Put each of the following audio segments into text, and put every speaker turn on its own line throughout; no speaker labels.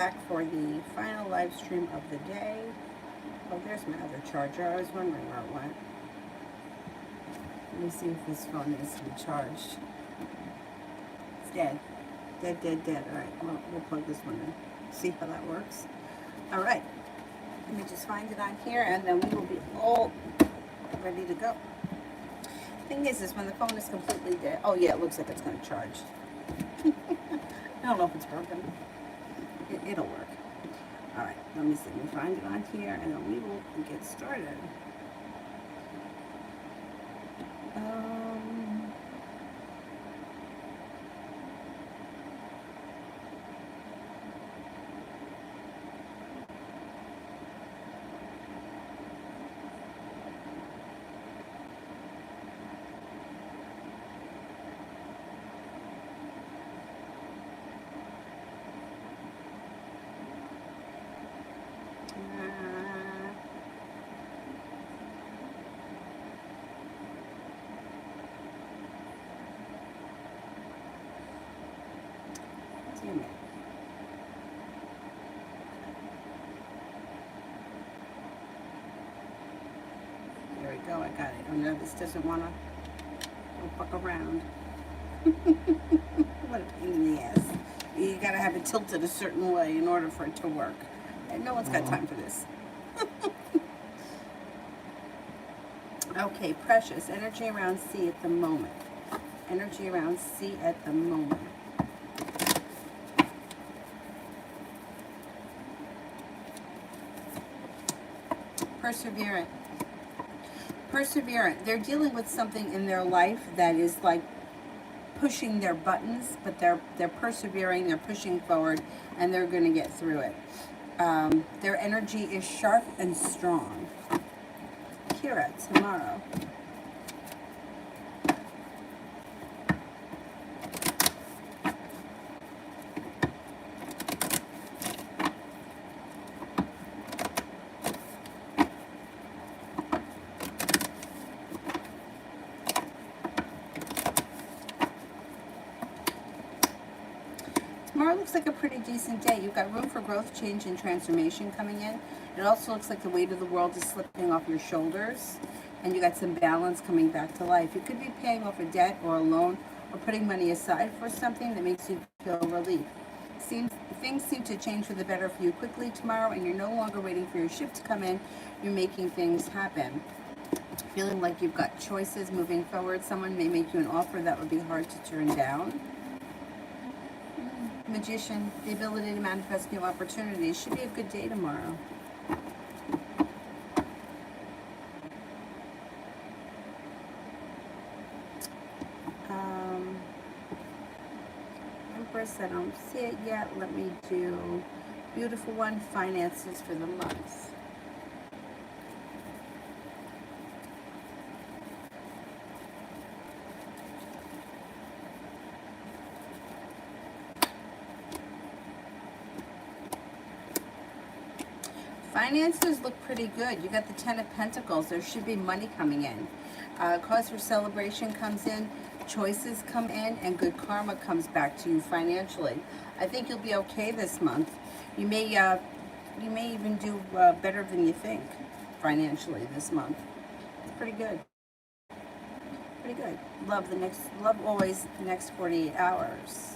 back for the final live stream of the day. Oh, there's my other charger. I was wondering where it went. Let me see if this phone needs to be charged. It's dead. Dead, dead, dead. All right, well, we'll plug this one in. See how that works. All right. Let me just find it on here, and then we will be all ready to go. Thing is when the phone is completely dead. Oh, yeah, it looks like it's going to charge. I don't know if it's broken. It'll work. All right, let me see. Let me find it on here, and then we will get started. Damn it. There we go, I got it. Oh no, this doesn't want to fuck around. What a pain in the ass. You gotta have it tilted a certain way in order for it to work. And no one's got time for this. Okay, Precious. Energy around C at the moment. Energy around C at the moment. Perseverant. Perseverant. They're dealing with something in their life that is like pushing their buttons, but they're persevering, they're pushing forward, and they're going to get through it. Their energy is sharp and strong. Kira, tomorrow. Tomorrow looks like a pretty decent day. You've got room for growth, change, and transformation coming in. It also looks like the weight of the world is slipping off your shoulders, and you got some balance coming back to life. You could be paying off a debt or a loan or putting money aside for something that makes you feel relief. Things seem to change for the better for you quickly tomorrow, and you're no longer waiting for your ship to come in. You're making things happen. Feeling like you've got choices moving forward. Someone may make you an offer that would be hard to turn down. Magician, the ability to manifest new opportunities. Should be a good day tomorrow. Empress, I don't see it yet. Let me do beautiful one, finances for the month. Finances look pretty good. You got the Ten of Pentacles. There should be money coming in. Cause for celebration comes in, choices come in, and good karma comes back to you financially. I think you'll be okay this month. You may even do better than you think financially this month. It's pretty good. Pretty good. Love always the next 48 hours.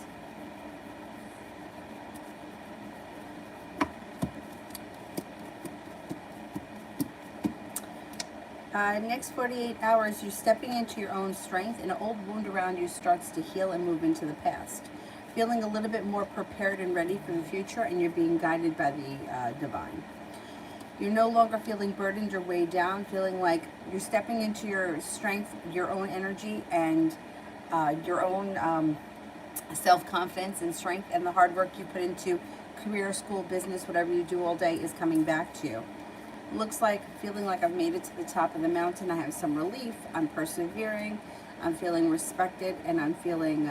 Next 48 hours, you're stepping into your own strength. An old wound around you starts to heal and move into the past. Feeling a little bit more prepared and ready for the future, and you're being guided by the divine. You're no longer feeling burdened or weighed down, feeling like you're stepping into your strength, your own energy, and your own self-confidence and strength, and the hard work you put into career, school, business, whatever you do all day is coming back to you. Looks like feeling like I've made it to the top of the mountain. I have some relief. I'm persevering. I'm feeling respected, and I'm feeling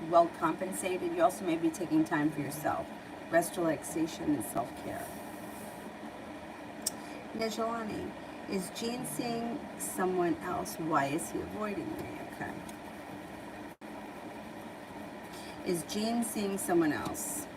well compensated. You also may be taking time for yourself. Rest, relaxation, and self-care. Nejilani, is Gene seeing someone else? Why is he avoiding me? Okay. Is Gene seeing someone else?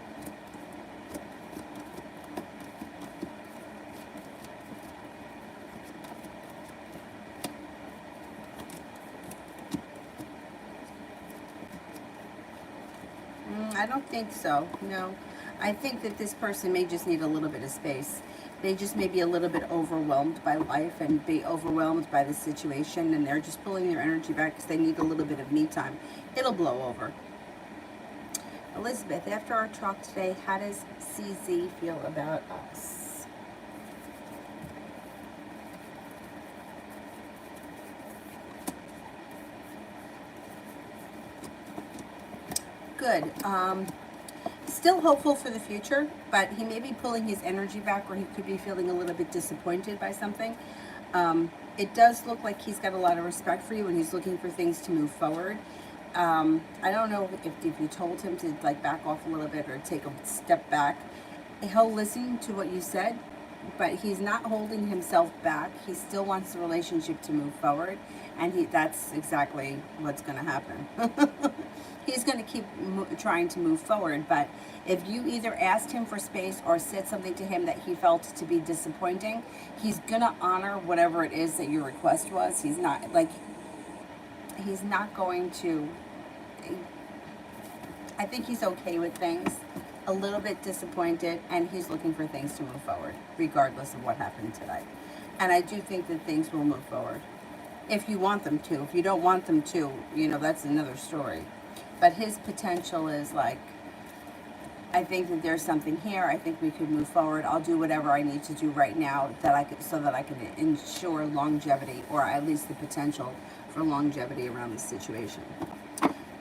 I don't think so. No. I think that this person may just need a little bit of space. They just may be a little bit overwhelmed by life and be overwhelmed by the situation, and they're just pulling their energy back because they need a little bit of me time. It'll blow over. Elizabeth, after our talk today, how does CZ feel about us? Good. Still hopeful for the future, but he may be pulling his energy back, or he could be feeling a little bit disappointed by something. It does look like he's got a lot of respect for you, and he's looking for things to move forward. I don't know if you told him to like back off a little bit or take a step back. He'll listen to what you said, but he's not holding himself back. He still wants the relationship to move forward, and that's exactly what's going to happen. He's going to keep trying to move forward, but if you either asked him for space or said something to him that he felt to be disappointing, he's going to honor whatever it is that your request was. He's not going to, I think he's okay with things, a little bit disappointed, and he's looking for things to move forward, regardless of what happened today. And I do think that things will move forward, if you want them to. If you don't want them to, that's another story. But his potential is like, I think that there's something here. I think we could move forward. I'll do whatever I need to do right now so that I can ensure longevity, or at least the potential for longevity around the situation.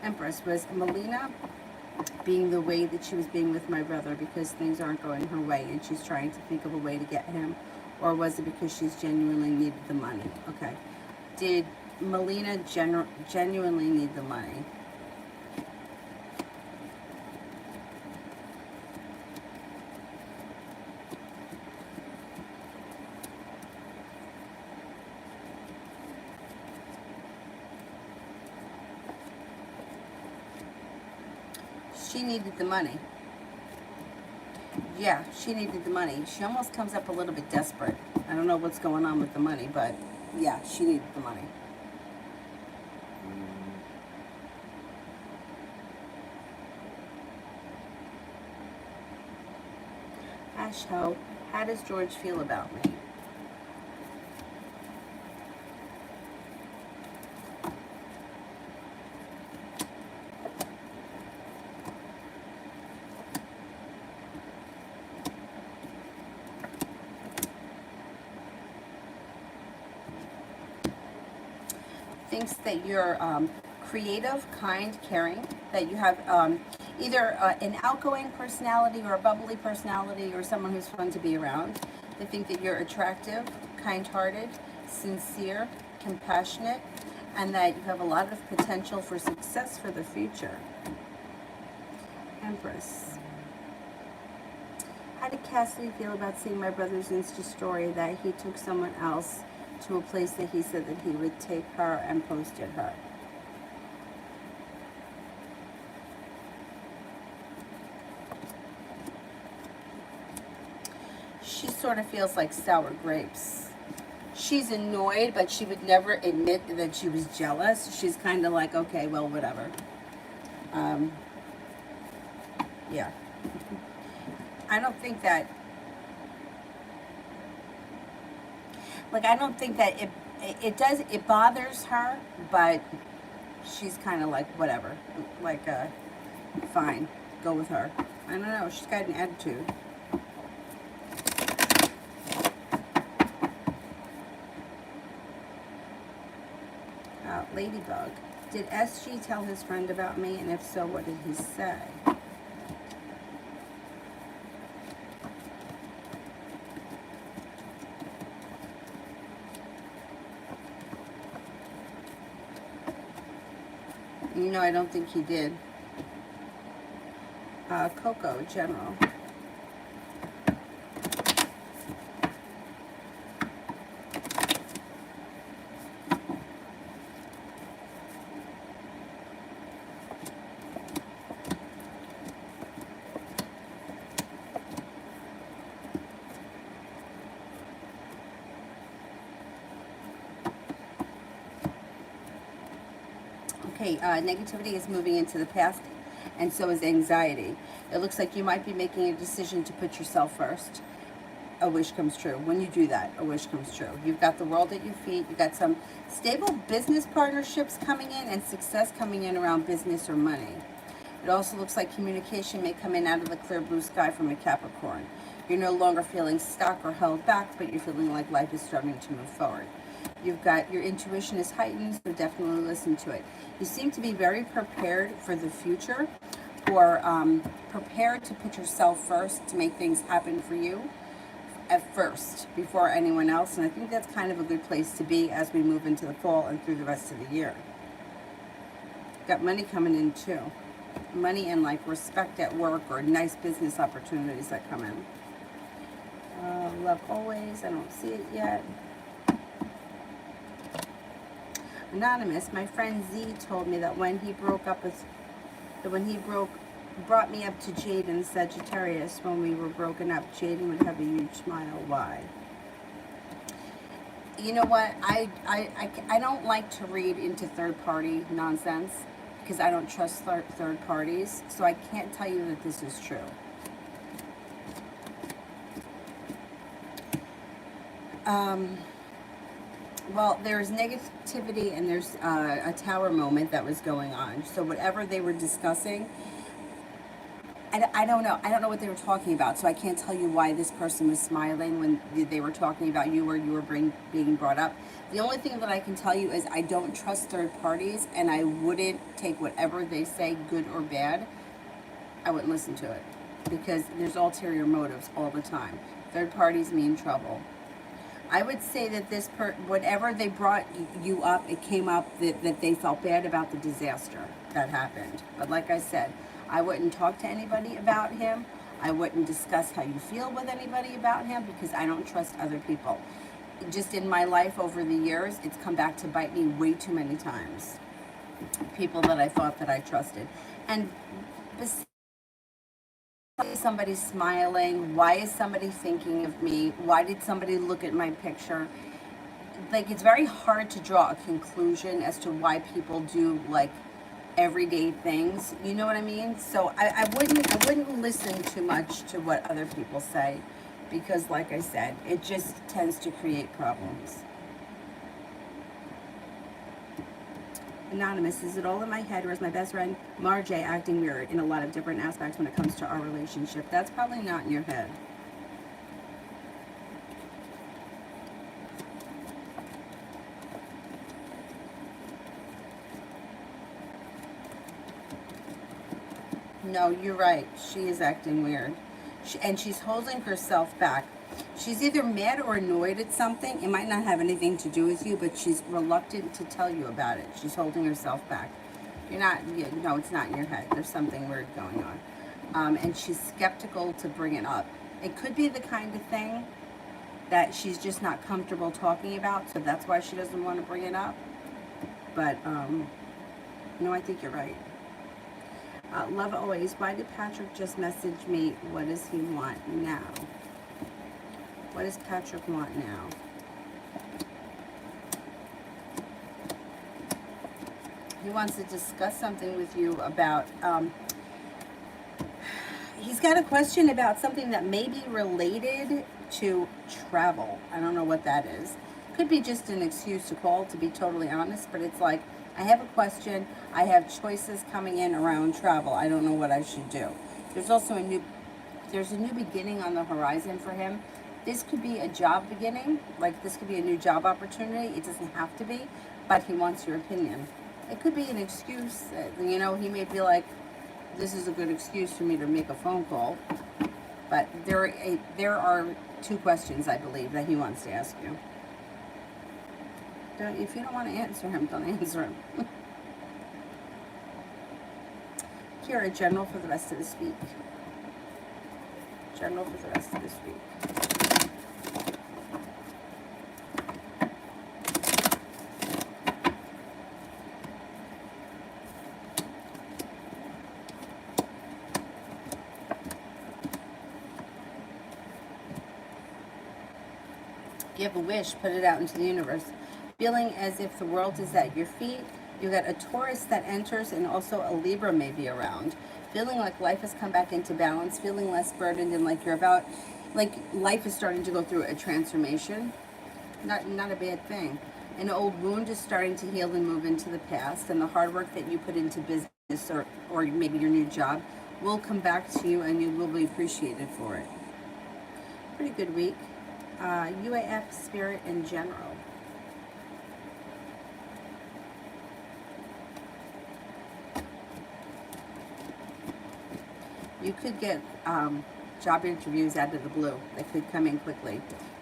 Empress, was Melina being the way that she was being with my brother because things aren't going her way and she's trying to think of a way to get him, or was it because she's genuinely needed the money? Okay. Did Melina genuinely need the money? She needed the money. Yeah, she needed the money. She almost comes up a little bit desperate. I don't know what's going on with the money, but yeah, she needed the money. Asho, how does George feel about me? Thinks that you're creative, kind, caring, that you have either an outgoing personality or a bubbly personality or someone who's fun to be around. They think that you're attractive, kind-hearted, sincere, compassionate, and that you have a lot of potential for success for the future. Empress. How did Cassidy feel about seeing my brother's Insta story that he took someone else to a place that he said that he would take her and posted her? She sort of feels like sour grapes. She's annoyed, but she would never admit that she was jealous. She's kind of like, okay, well, whatever. Yeah. I don't think that it bothers her, but she's kind of like, whatever, like, fine, go with her. I don't know, she's got an attitude. Ladybug, did SG tell his friend about me, and if so, what did he say? I don't think he did. Coco, General. Okay, negativity is moving into the past, and so is anxiety. It looks like you might be making a decision to put yourself first. A wish comes true. When you do that, a wish comes true. You've got the world at your feet. You've got some stable business partnerships coming in and success coming in around business or money. It also looks like communication may come in out of the clear blue sky from a Capricorn. You're no longer feeling stuck or held back, but you're feeling like life is starting to move forward. You've got your intuition is heightened, so definitely listen to it. You seem to be very prepared for the future, or prepared to put yourself first to make things happen for you at first before anyone else, and I think that's kind of a good place to be as we move into the fall and through the rest of the year. Got money coming in too. Money and like respect at work or nice business opportunities that come in. Love always. I don't see it yet. Anonymous, my friend Z told me that when he brought me up to Jade and Sagittarius when we were broken up, Jaden would have a huge smile. Why? You know what? I don't like to read into third-party nonsense because I don't trust third parties, so I can't tell you that this is true. Well, there's negativity and there's a tower moment that was going on. So whatever they were discussing, I don't know. I don't know what they were talking about, so I can't tell you why this person was smiling when they were talking about you or you were being brought up. The only thing that I can tell you is I don't trust third parties, and I wouldn't take whatever they say, good or bad. I wouldn't listen to it because there's ulterior motives all the time. Third parties mean trouble. I would say that whatever they brought you up, it came up that they felt bad about the disaster that happened. But like I said, I wouldn't talk to anybody about him. I wouldn't discuss how you feel with anybody about him because I don't trust other people. Just in my life over the years, it's come back to bite me way too many times. People that I thought that I trusted. And besides, somebody smiling, why is somebody thinking of me, why did somebody look at my picture? Like, it's very hard to draw a conclusion as to why people do like everyday things, you know what I mean? So I wouldn't listen too much to what other people say because like I said, it just tends to create problems. Anonymous, is it all in my head, or is my best friend Marjay acting weird in a lot of different aspects when it comes to our relationship? That's probably not in your head. No, you're right. She is acting weird. And she's holding herself back. She's either mad or annoyed at something. It might not have anything to do with you, but she's reluctant to tell you about it. She's holding herself back. No, it's not in your head. There's something weird going on. And she's skeptical to bring it up. It could be the kind of thing that she's just not comfortable talking about, so that's why she doesn't want to bring it up. But, no, I think you're right. Love always. Why did Patrick just message me? What does he want now? What does Patrick want now? He wants to discuss something with you about, he's got a question about something that may be related to travel. I don't know what that is. Could be just an excuse to call, to be totally honest, but it's like, I have a question. I have choices coming in around travel. I don't know what I should do. There's also a new beginning on the horizon for him. This could be a job beginning, like this could be a new job opportunity. It doesn't have to be, but he wants your opinion. It could be an excuse. He may be like, this is a good excuse for me to make a phone call. But there are two questions, I believe, that he wants to ask you. If you don't want to answer him, don't answer him. Kira, general for the rest of this week. General for the rest of this week. If you have a wish, put it out into the universe. Feeling as if the world is at your feet. You got a Taurus that enters and also a Libra may be around. Feeling like life has come back into balance, feeling less burdened, and like you're about, like life is starting to go through a transformation. Not a bad thing. An old wound is starting to heal and move into the past, and the hard work that you put into business or maybe your new job will come back to you, and you will be appreciated for it. Pretty good week. UAF spirit in general. You could get job interviews out of the blue that could come in quickly.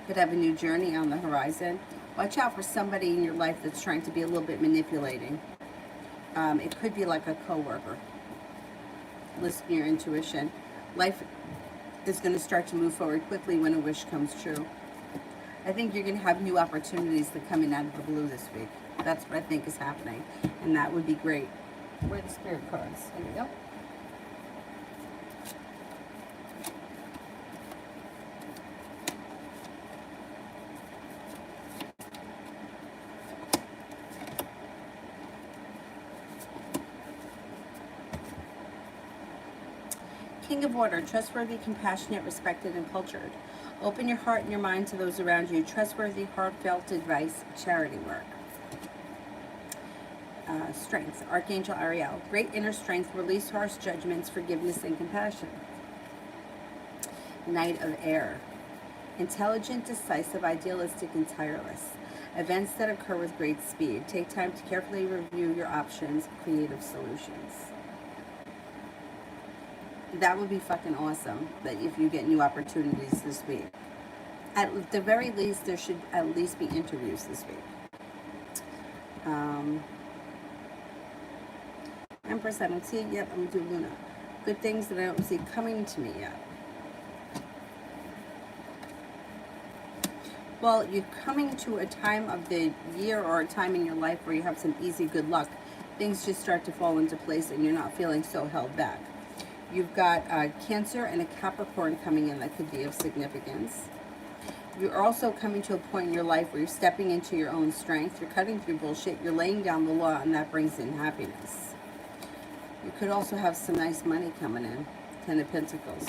Could have a new journey on the horizon. Watch out for somebody in your life that's trying to be a little bit manipulating. It could be like a coworker. Listen to your intuition. Life is going to start to move forward quickly when a wish comes true. I think you're going to have new opportunities that come in out of the blue this week. That's what I think is happening, and that would be great. Where are the spirit cards? Here we go. King of Water, trustworthy, compassionate, respected, and cultured. Open your heart and your mind to those around you. Trustworthy, heartfelt advice, charity work. Strength, Archangel Ariel. Great inner strength, release harsh judgments, forgiveness, and compassion. Knight of Air. Intelligent, decisive, idealistic, and tireless. Events that occur with great speed. Take time to carefully review your options, creative solutions. That would be fucking awesome, that if you get new opportunities this week. At the very least, there should at least be interviews this week. Empress, I don't see it yet. I'm going to do Luna. Good things that I don't see coming to me yet. Well, you're coming to a time of the year or a time in your life where you have some easy good luck. Things just start to fall into place and you're not feeling so held back. You've got Cancer and a Capricorn coming in that could be of significance. You're also coming to a point in your life where you're stepping into your own strength. You're cutting through bullshit. You're laying down the law, and that brings in happiness. You could also have some nice money coming in. Ten of Pentacles.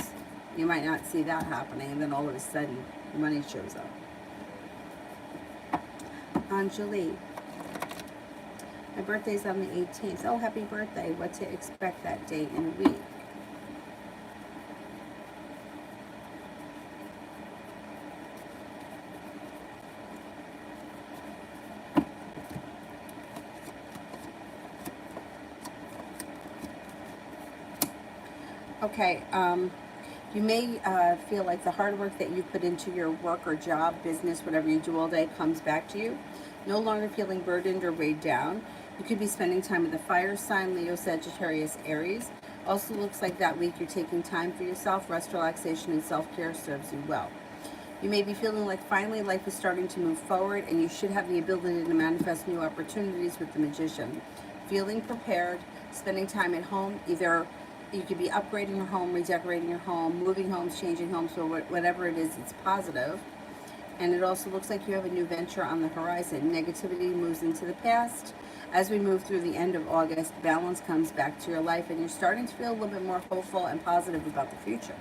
You might not see that happening, and then all of a sudden, money shows up. Anjali. My birthday's on the 18th. Oh, happy birthday. What to expect that day in a week. Okay, you may feel like the hard work that you put into your work or job, business, whatever you do all day comes back to you. No longer feeling burdened or weighed down. You could be spending time with the fire sign, Leo, Sagittarius, Aries. Also looks like that week you're taking time for yourself. Rest, relaxation, and self-care serves you well. You may be feeling like finally life is starting to move forward and you should have the ability to manifest new opportunities with the Magician. Feeling prepared, spending time at home, either you could be upgrading your home, redecorating your home, moving homes, changing homes, so whatever it is, it's positive. And it also looks like you have a new venture on the horizon. Negativity moves into the past. As we move through the end of August, balance comes back to your life and you're starting to feel a little bit more hopeful and positive about the future.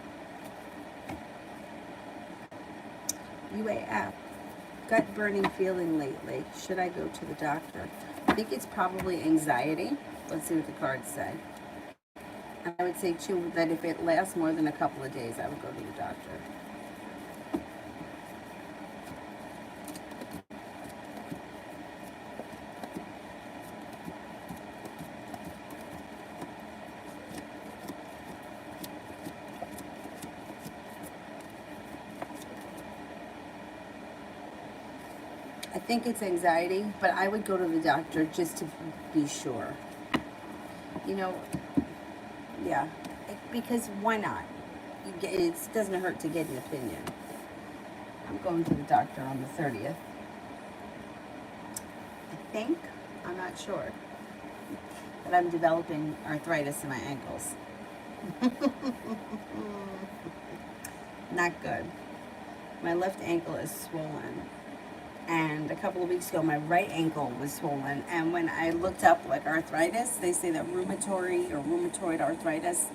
UAF. Gut burning feeling lately. Should I go to the doctor? I think it's probably anxiety. Let's see what the cards say. I would say, too, that if it lasts more than a couple of days, I would go to the doctor. I think it's anxiety, but I would go to the doctor just to be sure. You know, yeah, because why not? It doesn't hurt to get an opinion. I'm going to the doctor on the 30th. I think. I'm not sure. But I'm developing arthritis in my ankles. Not good. My left ankle is swollen. And a couple of weeks ago, my right ankle was swollen. And when I looked up like arthritis, they say that rheumatoid arthritis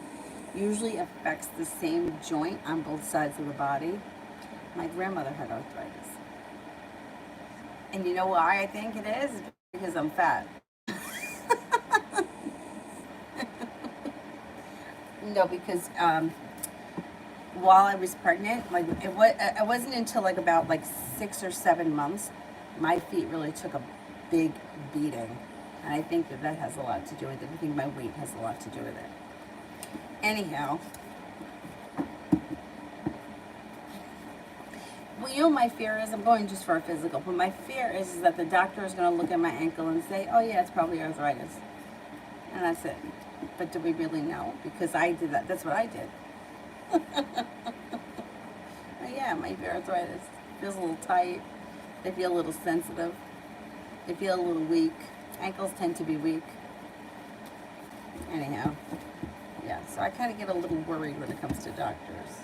usually affects the same joint on both sides of the body. My grandmother had arthritis. And you know why I think it is? Because I'm fat. No, because while I was pregnant, like it wasn't until like about like 6 or 7 months, my feet really took a big beating, and I think that that has a lot to do with it. I think my weight has a lot to do with it. Anyhow, well, you know, my fear is, I'm going just for a physical, but my fear is that the doctor is going to look at my ankle and say, "Oh yeah, it's probably arthritis," and that's it. But do we really know? Because I did that. That's what I did. Oh, yeah, my arthritis feels a little tight. They feel a little sensitive. They feel a little weak. Ankles tend to be weak. Anyhow, yeah. So I kind of get a little worried when it comes to doctors.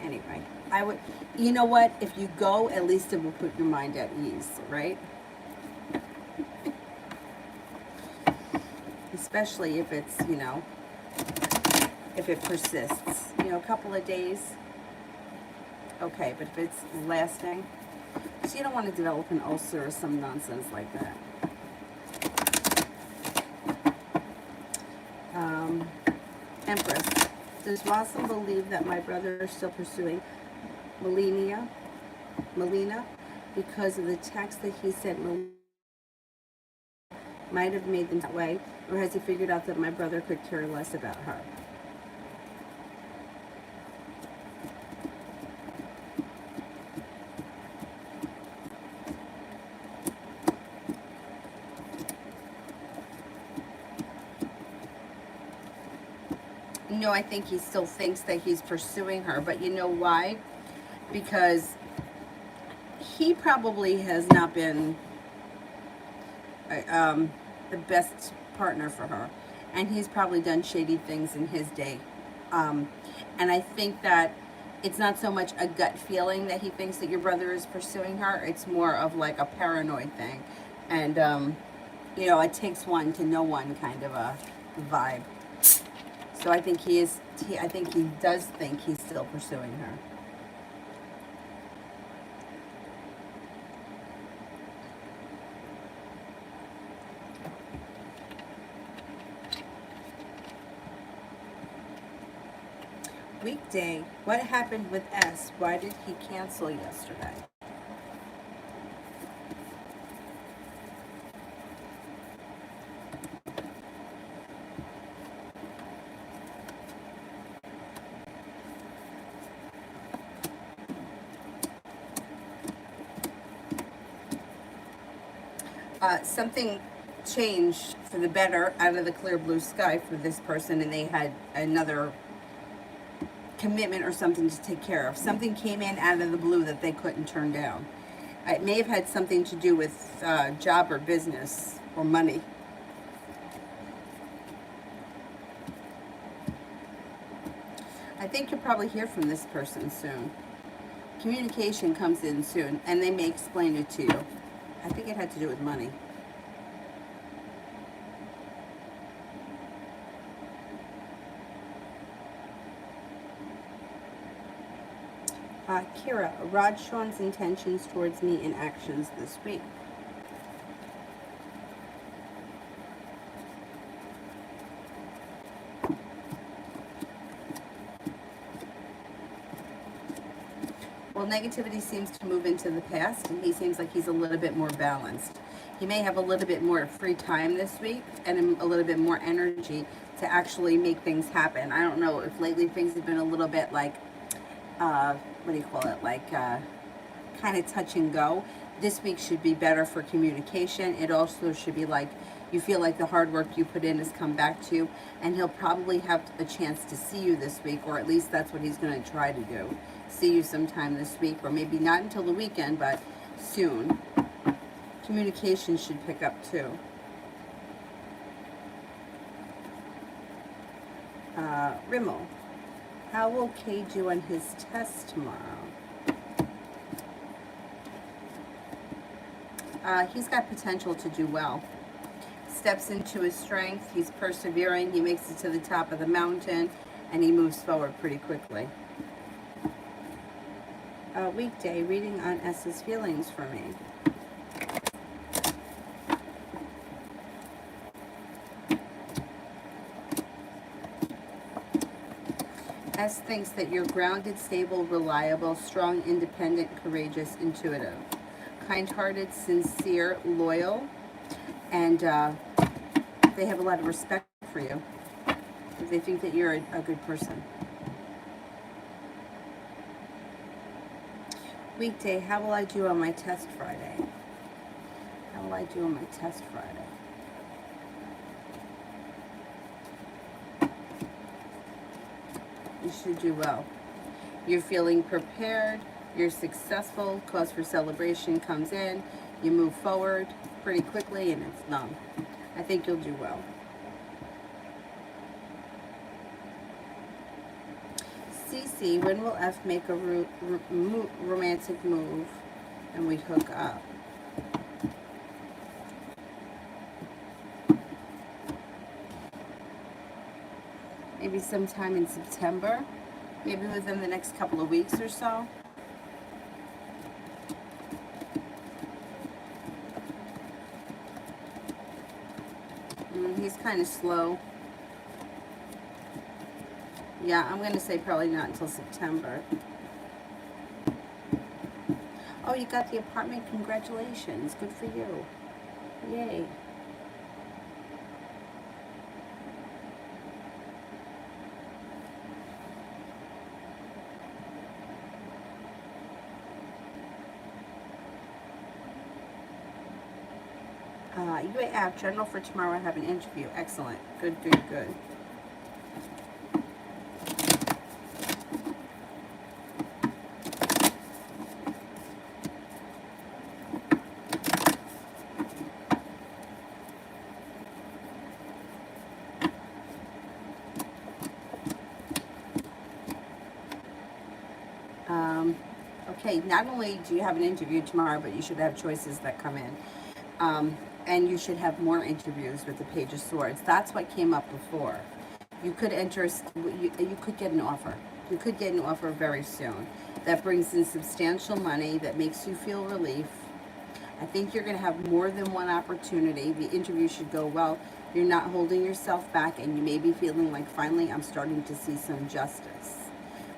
Anyway, I would. You know what? If you go, at least it will put your mind at ease, right? Especially if it's, you know, if it persists. You know, a couple of days, okay, but if it's lasting, so you don't want to develop an ulcer or some nonsense like that. Empress, does Wassim believe that my brother is still pursuing Melina because of the text that he sent might have made them that way, or has he figured out that my brother could care less about her? No, I think he still thinks that he's pursuing her, but you know why? Because he probably has not been the best partner for her, and he's probably done shady things in his day. And I think that it's not so much a gut feeling that he thinks that your brother is pursuing her. It's more of like a paranoid thing, and you know, it takes one to know one kind of a vibe. So I think I think he does think he's still pursuing her. Weekday. What happened with S? Why did he cancel yesterday? Something changed for the better out of the clear blue sky for this person, and they had another commitment or something to take care of. Something came in out of the blue that they couldn't turn down. It may have had something to do with job or business or money. I think you'll probably hear from this person soon. Communication comes in soon, and they may explain it to you. I think it had to do with money. Kira, Rod Sean's intentions towards me in actions this week. Well, negativity seems to move into the past, and he seems like he's a little bit more balanced. He may have a little bit more free time this week and a little bit more energy to actually make things happen. I don't know if lately things have been a little bit like, what do you call it, like kind of touch and go. This week should be better for communication. It also should be like you feel like the hard work you put in has come back to you, and he'll probably have a chance to see you this week, or at least that's what he's going to try to do. See you sometime this week, or maybe not until the weekend, but soon. Communication should pick up too. Rimmel, how will Kay do on his test tomorrow? He's got potential to do well. Steps into his strength, he's persevering, he makes it to the top of the mountain, and he moves forward pretty quickly. Weekday, reading on S's feelings for me. S thinks that you're grounded, stable, reliable, strong, independent, courageous, intuitive, kind-hearted, sincere, loyal, and they have a lot of respect for you. They think that you're a good person. Weekday, how will I do on my test Friday? How will I do on my test Friday? You should do well. You're feeling prepared. You're successful. Cause for celebration comes in. You move forward pretty quickly and it's done. I think you'll do well. CC, when will F make a romantic move and we hook up? Maybe sometime in September, maybe within the next couple of weeks or so. He's kind of slow. Yeah, I'm going to say probably not until September. Oh, you got the apartment. Congratulations. Good for you. Yay. UAF, general for tomorrow. I have an interview. Excellent. Good, good, good. Okay, not only do you have an interview tomorrow, but you should have choices that come in. And you should have more interviews with the Page of Swords. That's what came up before. You could enter, you could get an offer. You could get an offer very soon. That brings in substantial money, that makes you feel relief. I think you're going to have more than one opportunity. The interview should go well. You're not holding yourself back, and you may be feeling like, finally, I'm starting to see some justice.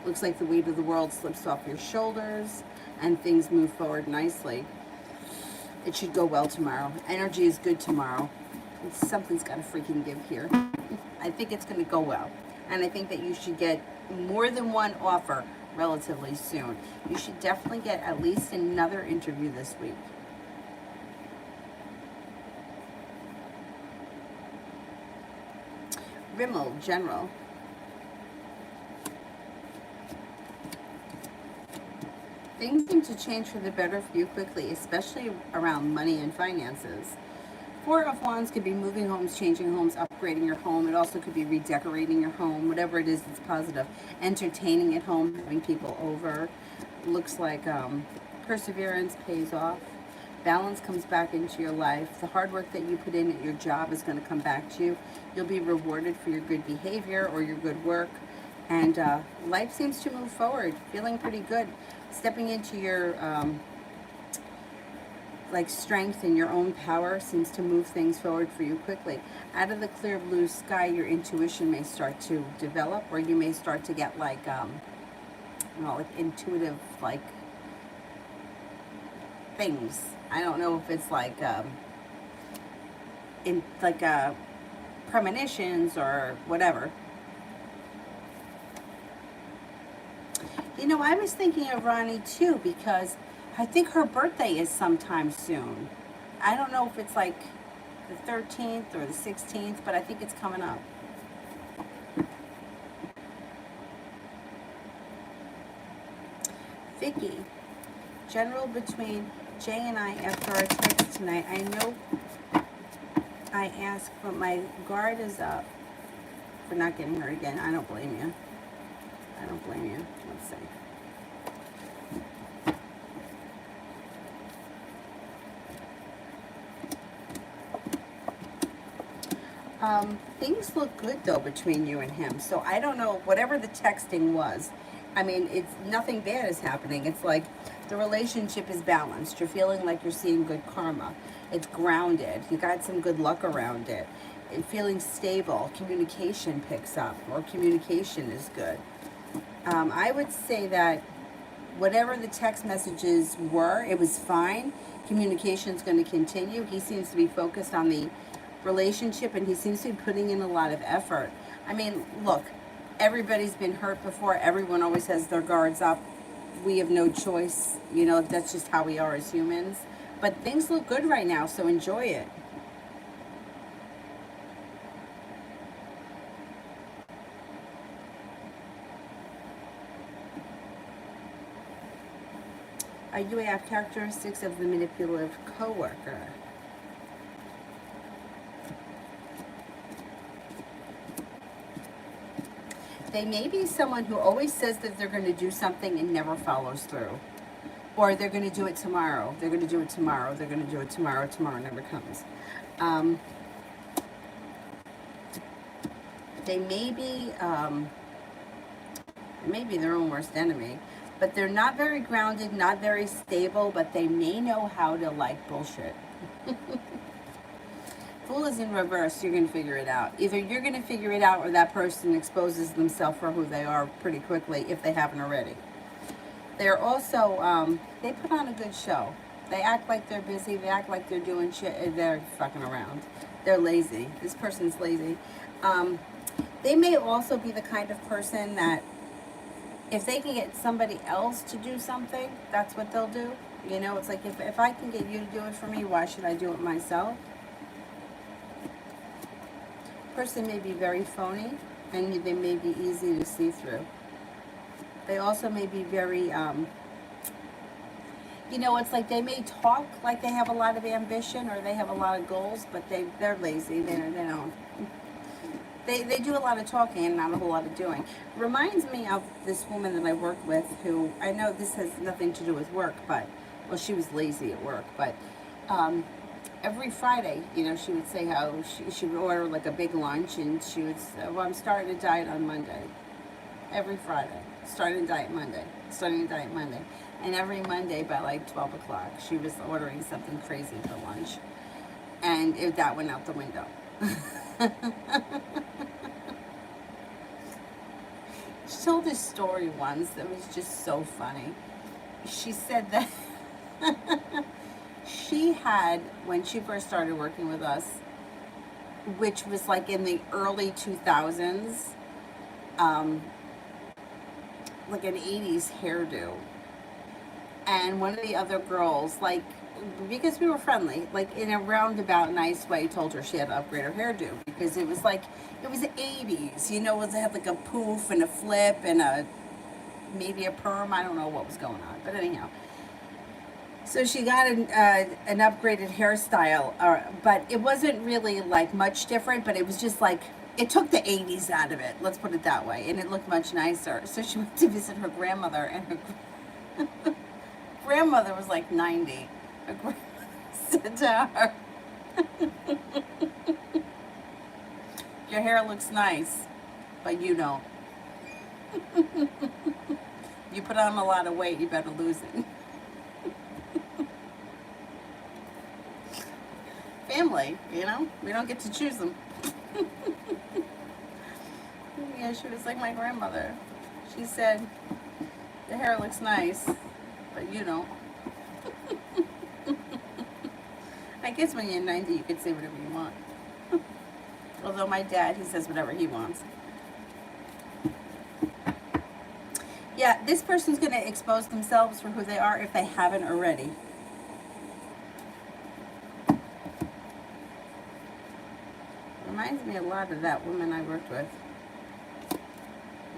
Looks like the weight of the world slips off your shoulders, and things move forward nicely. It should go well tomorrow. Energy is good tomorrow. Something's got to freaking give here. I think it's going to go well. And I think that you should get more than one offer relatively soon. You should definitely get at least another interview this week. Rimmel, general. Things seem to change for the better for you quickly, especially around money and finances. Four of Wands could be moving homes, changing homes, upgrading your home. It also could be redecorating your home, whatever it is that's positive. Entertaining at home, having people over. Looks like perseverance pays off. Balance comes back into your life. The hard work that you put in at your job is going to come back to you. You'll be rewarded for your good behavior or your good work. And life seems to move forward, feeling pretty good. Stepping into your strength and your own power seems to move things forward for you quickly. Out of the clear blue sky, your intuition may start to develop, or you may start to get like intuitive things. I don't know if it's premonitions or whatever. You know, I was thinking of Ronnie too, because I think her birthday is sometime soon. I don't know if it's like the 13th or the 16th, but I think it's coming up. Vicky, general between Jay and I after our text tonight. I know I asked, but my guard is up for not getting hurt again. I don't blame you. I don't blame you. Let's see. Things look good though between you and him. So I don't know, whatever the texting was. I mean, it's nothing bad is happening. It's like the relationship is balanced. You're feeling like you're seeing good karma. It's grounded. You got some good luck around it. And feeling stable. Communication picks up, or communication is good. I would say that whatever the text messages were, it was fine. Communication is going to continue. He seems to be focused on the relationship, and he seems to be putting in a lot of effort. I mean, look, everybody's been hurt before. Everyone always has their guards up. We have no choice. You know, that's just how we are as humans. But things look good right now, so enjoy it. You have characteristics of the manipulative coworker. They may be someone who always says that they're going to do something and never follows through. Or they're going to do it tomorrow. They're going to do it tomorrow. They're going to do it tomorrow. Tomorrow never comes. They may be their own worst enemy. But they're not very grounded, not very stable, but they may know how to like bullshit. Fool is in reverse, you're going to figure it out. Either you're going to figure it out, or that person exposes themselves for who they are pretty quickly, if they haven't already. They're also, they put on a good show. They act like they're busy, they act like they're doing shit, and they're fucking around. They're lazy. This person's lazy. They may also be the kind of person that, if they can get somebody else to do something, that's what they'll do. You know, it's like, if I can get you to do it for me, why should I do it myself? Person may be very phony, and they may be easy to see through. They also may be very, you know, it's like they may talk like they have a lot of ambition or they have a lot of goals, but they're lazy. They don't. They do a lot of talking and not a whole lot of doing. Reminds me of this woman that I worked with, who, I know this has nothing to do with work, but, well, she was lazy at work, but every Friday, you know, she would say how she would order like a big lunch, and she would say, well, I'm starting a diet on Monday. Every Friday. Starting a diet Monday. Starting a diet Monday. And every Monday by like 12 o'clock, she was ordering something crazy for lunch. And that went out the window. She told this story once that was just so funny. She said that she had, when she first started working with us, which was like in the early 2000s, like an 80s hairdo. And one of the other girls, like, because we were friendly, like in a roundabout nice way, told her she had to upgrade her hairdo, because it was like, it was the 80s, you know, it had like a poof and a flip and maybe a perm. I don't know what was going on, but anyhow. So she got an upgraded hairstyle, but it wasn't really like much different, but it was just like, it took the 80s out of it, let's put it that way, and it looked much nicer. So she went to visit her grandmother, and her grandmother was like 90. Her grandmother said to her, your hair looks nice, but you don't. You put on a lot of weight, you better lose it. Family, you know, we don't get to choose them. Yeah, she was like my grandmother. She said, your hair looks nice, but you don't. I guess when you're 90, you could say whatever you want. Although my dad, he says whatever he wants. Yeah, this person's going to expose themselves for who they are if they haven't already. Reminds me a lot of that woman I worked with.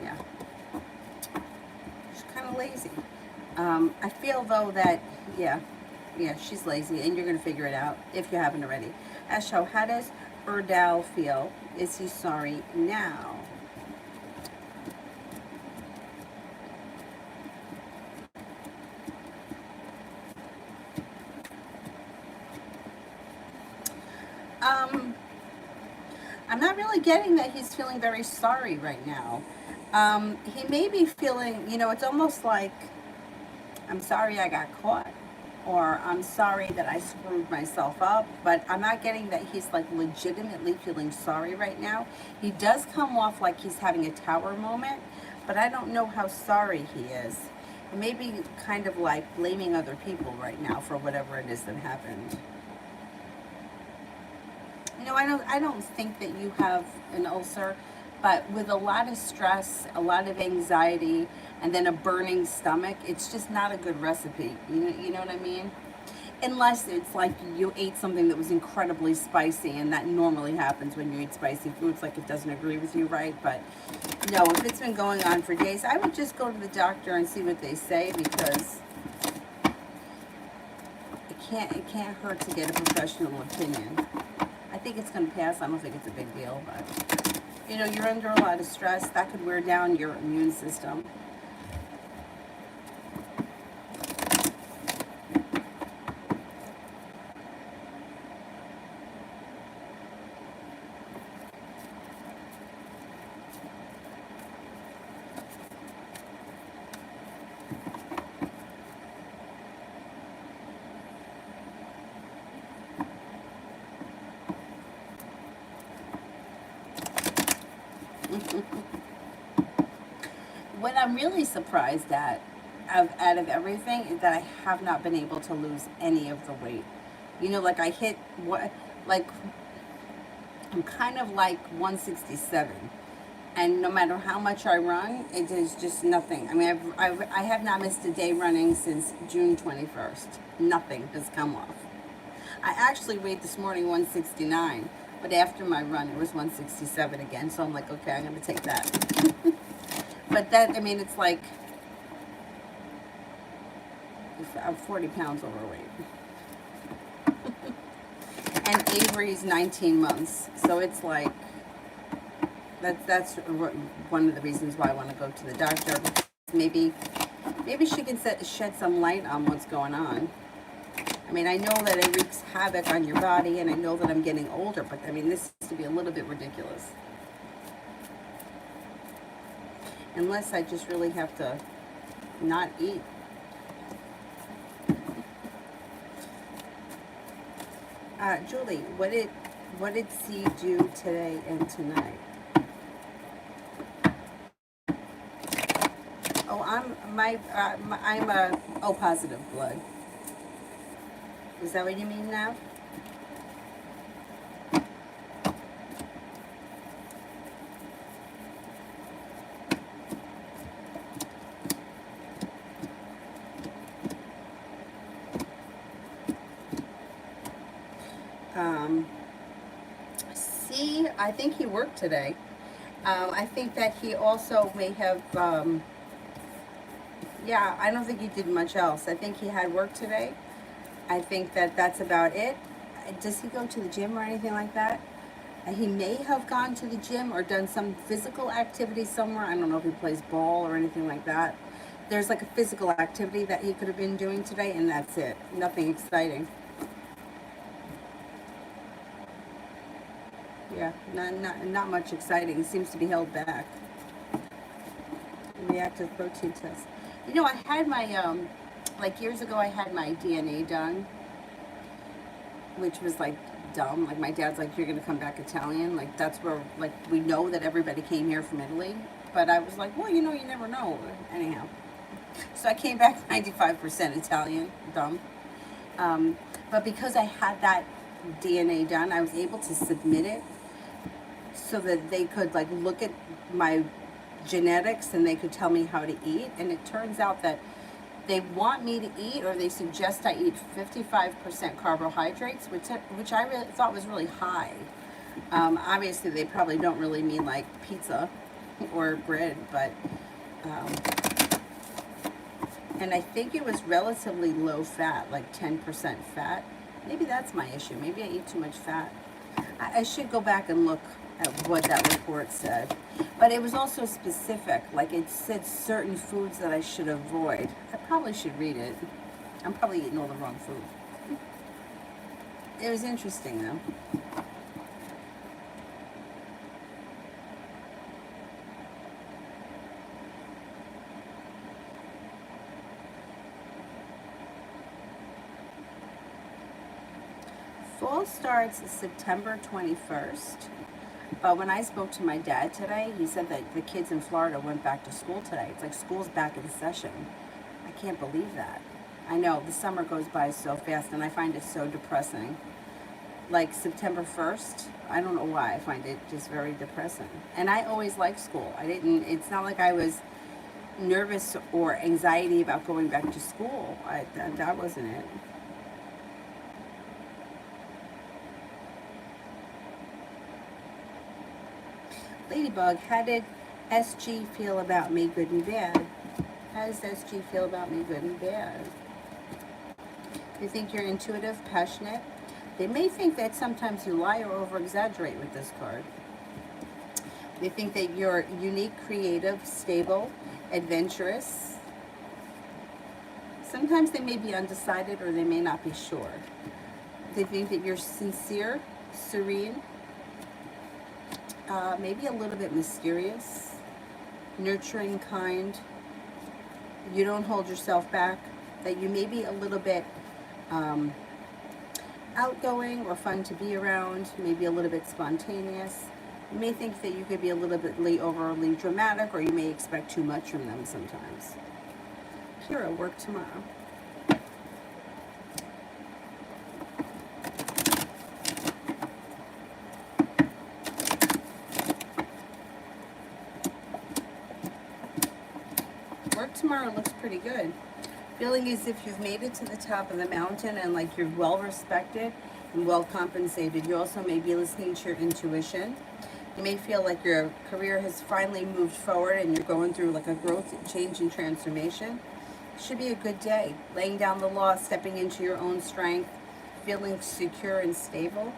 Yeah. She's kind of lazy. I feel, though, that, yeah, she's lazy, and you're going to figure it out if you haven't already. Esho, how does Erdal feel? Is he sorry now? I'm not really getting that he's feeling very sorry right now. He may be feeling, it's almost like, I'm sorry I got caught, or I'm sorry that I screwed myself up, but I'm not getting that he's like legitimately feeling sorry right now. He does come off like he's having a tower moment, but I don't know how sorry he is. He may be kind of like blaming other people right now for whatever it is that happened. I don't think that you have an ulcer, but with a lot of stress, a lot of anxiety, and then a burning stomach, it's just not a good recipe. You know what I mean? Unless it's like you ate something that was incredibly spicy, and that normally happens when you eat spicy foods, like it doesn't agree with you, right? But no, if it's been going on for days, I would just go to the doctor and see what they say, because it can't hurt to get a professional opinion. I think it's going to pass. I don't think it's a big deal, but you're under a lot of stress. That could wear down your immune system. What I'm really surprised at, out of everything, is that I have not been able to lose any of the weight. Like I hit what, like I'm kind of like 167, and no matter how much I run, it is just nothing. I mean, I have not missed a day running since June 21st. Nothing has come off. I actually weighed this morning 169, but after my run, it was 167 again. So I'm like, okay, I'm going to take that. But that, I mean, it's like I'm 40 pounds overweight. And Avery's 19 months. So it's like, that's one of the reasons why I want to go to the doctor. Maybe she can shed some light on what's going on. I mean, I know that it wreaks havoc on your body, and I know that I'm getting older, but I mean, this is to be a little bit ridiculous. Unless I just really have to not eat. Julie, what did C do today and tonight? Oh, I'm a O positive blood. Is that what you mean now? C, I think he worked today. I think that he also may have, yeah, I don't think he did much else. I think he had work today. I think that that's about it. Does he go to the gym or anything like that? He may have gone to the gym or done some physical activity somewhere. I don't know if he plays ball or anything like that. There's like a physical activity that he could have been doing today, and that's it. Nothing exciting. Yeah, not much exciting. He seems to be held back. Reactive protein test. I had my, like years ago, I had my DNA done, which was like dumb. Like my dad's like, you're going to come back Italian. Like that's where, like, we know that everybody came here from Italy. But I was like, well, you never know. Anyhow. So I came back 95% Italian. Dumb. But because I had that DNA done, I was able to submit it so that they could like look at my genetics and they could tell me how to eat. And it turns out that they want me to eat, or they suggest I eat 55% carbohydrates, which I really thought was really high. Obviously, they probably don't really mean like pizza or bread, but and I think it was relatively low fat, like 10% fat. Maybe that's my issue. Maybe I eat too much fat. I should go back and look at what that report said. But it was also specific. Like it said certain foods that I should avoid. I probably should read it. I'm probably eating all the wrong food. It was interesting though. Fall starts September 21st. But when I spoke to my dad today, he said that the kids in Florida went back to school today. It's like school's back in session. I can't believe that. I know, the summer goes by so fast, and I find it so depressing. Like September 1st, I don't know why, I find it just very depressing. And I always liked school. It's not like I was nervous or anxiety about going back to school. That wasn't it. Ladybug, how did SG feel about me, good and bad? How does SG feel about me, good and bad? They think you're intuitive, passionate. They may think that sometimes you lie or over-exaggerate with this card. They think that you're unique, creative, stable, adventurous. Sometimes they may be undecided or they may not be sure. They think that you're sincere, serene, maybe a little bit mysterious, nurturing, kind. You don't hold yourself back. That you may be a little bit outgoing or fun to be around, maybe a little bit spontaneous. You may think that you could be a little bit overly dramatic, or you may expect too much from them sometimes. Kira, work tomorrow. Work tomorrow looks pretty good. Feeling as if you've made it to the top of the mountain and like you're well respected and well compensated. You also may be listening to your intuition. You may feel like your career has finally moved forward and you're going through like a growth, change, and transformation. It should be a good day. Laying down the law, stepping into your own strength, feeling secure and stable.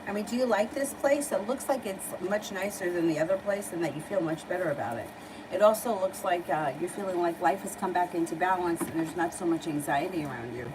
I mean, do you like this place? It looks like it's much nicer than the other place and that you feel much better about it. It also looks like you're feeling like life has come back into balance and there's not so much anxiety around you.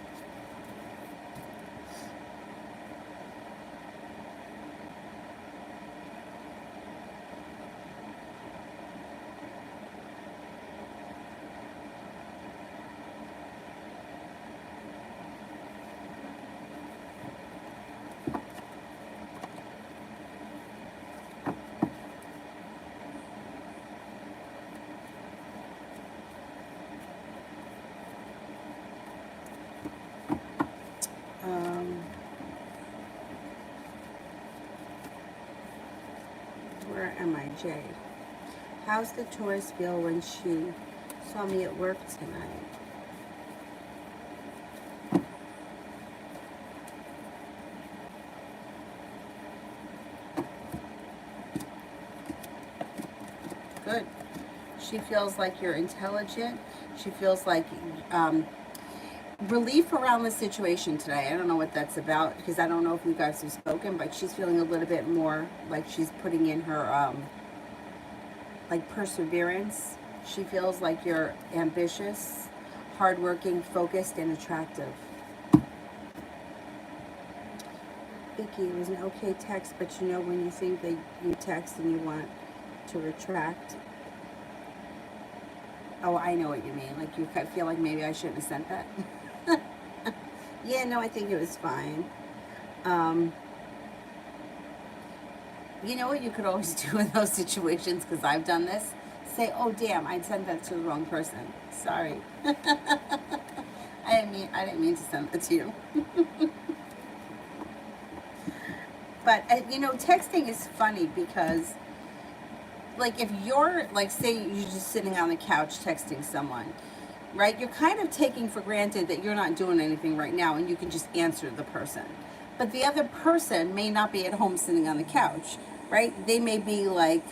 Where am I, Jay? How's the Taurus feel when she saw me at work tonight? Good. She feels like you're intelligent. She feels like relief around the situation today. I don't know what that's about because I don't know if you guys have spoken, but she's feeling a little bit more like she's putting in her like perseverance. She feels like you're ambitious, hardworking, focused, and attractive. Vicky, it was an okay text, but you know when you think that you text and you want to retract. Oh, I know what you mean. Like you feel like maybe I shouldn't have sent that. Yeah, no, I think it was fine. You know what you could always do in those situations, because I've done this? Say, oh damn, I sent that to the wrong person. Sorry. I didn't mean to send it to you. But you know, texting is funny because like if you're like, say you're just sitting on the couch texting someone, right? You're kind of taking for granted that you're not doing anything right now and you can just answer the person. But the other person may not be at home sitting on the couch, right? They may be like,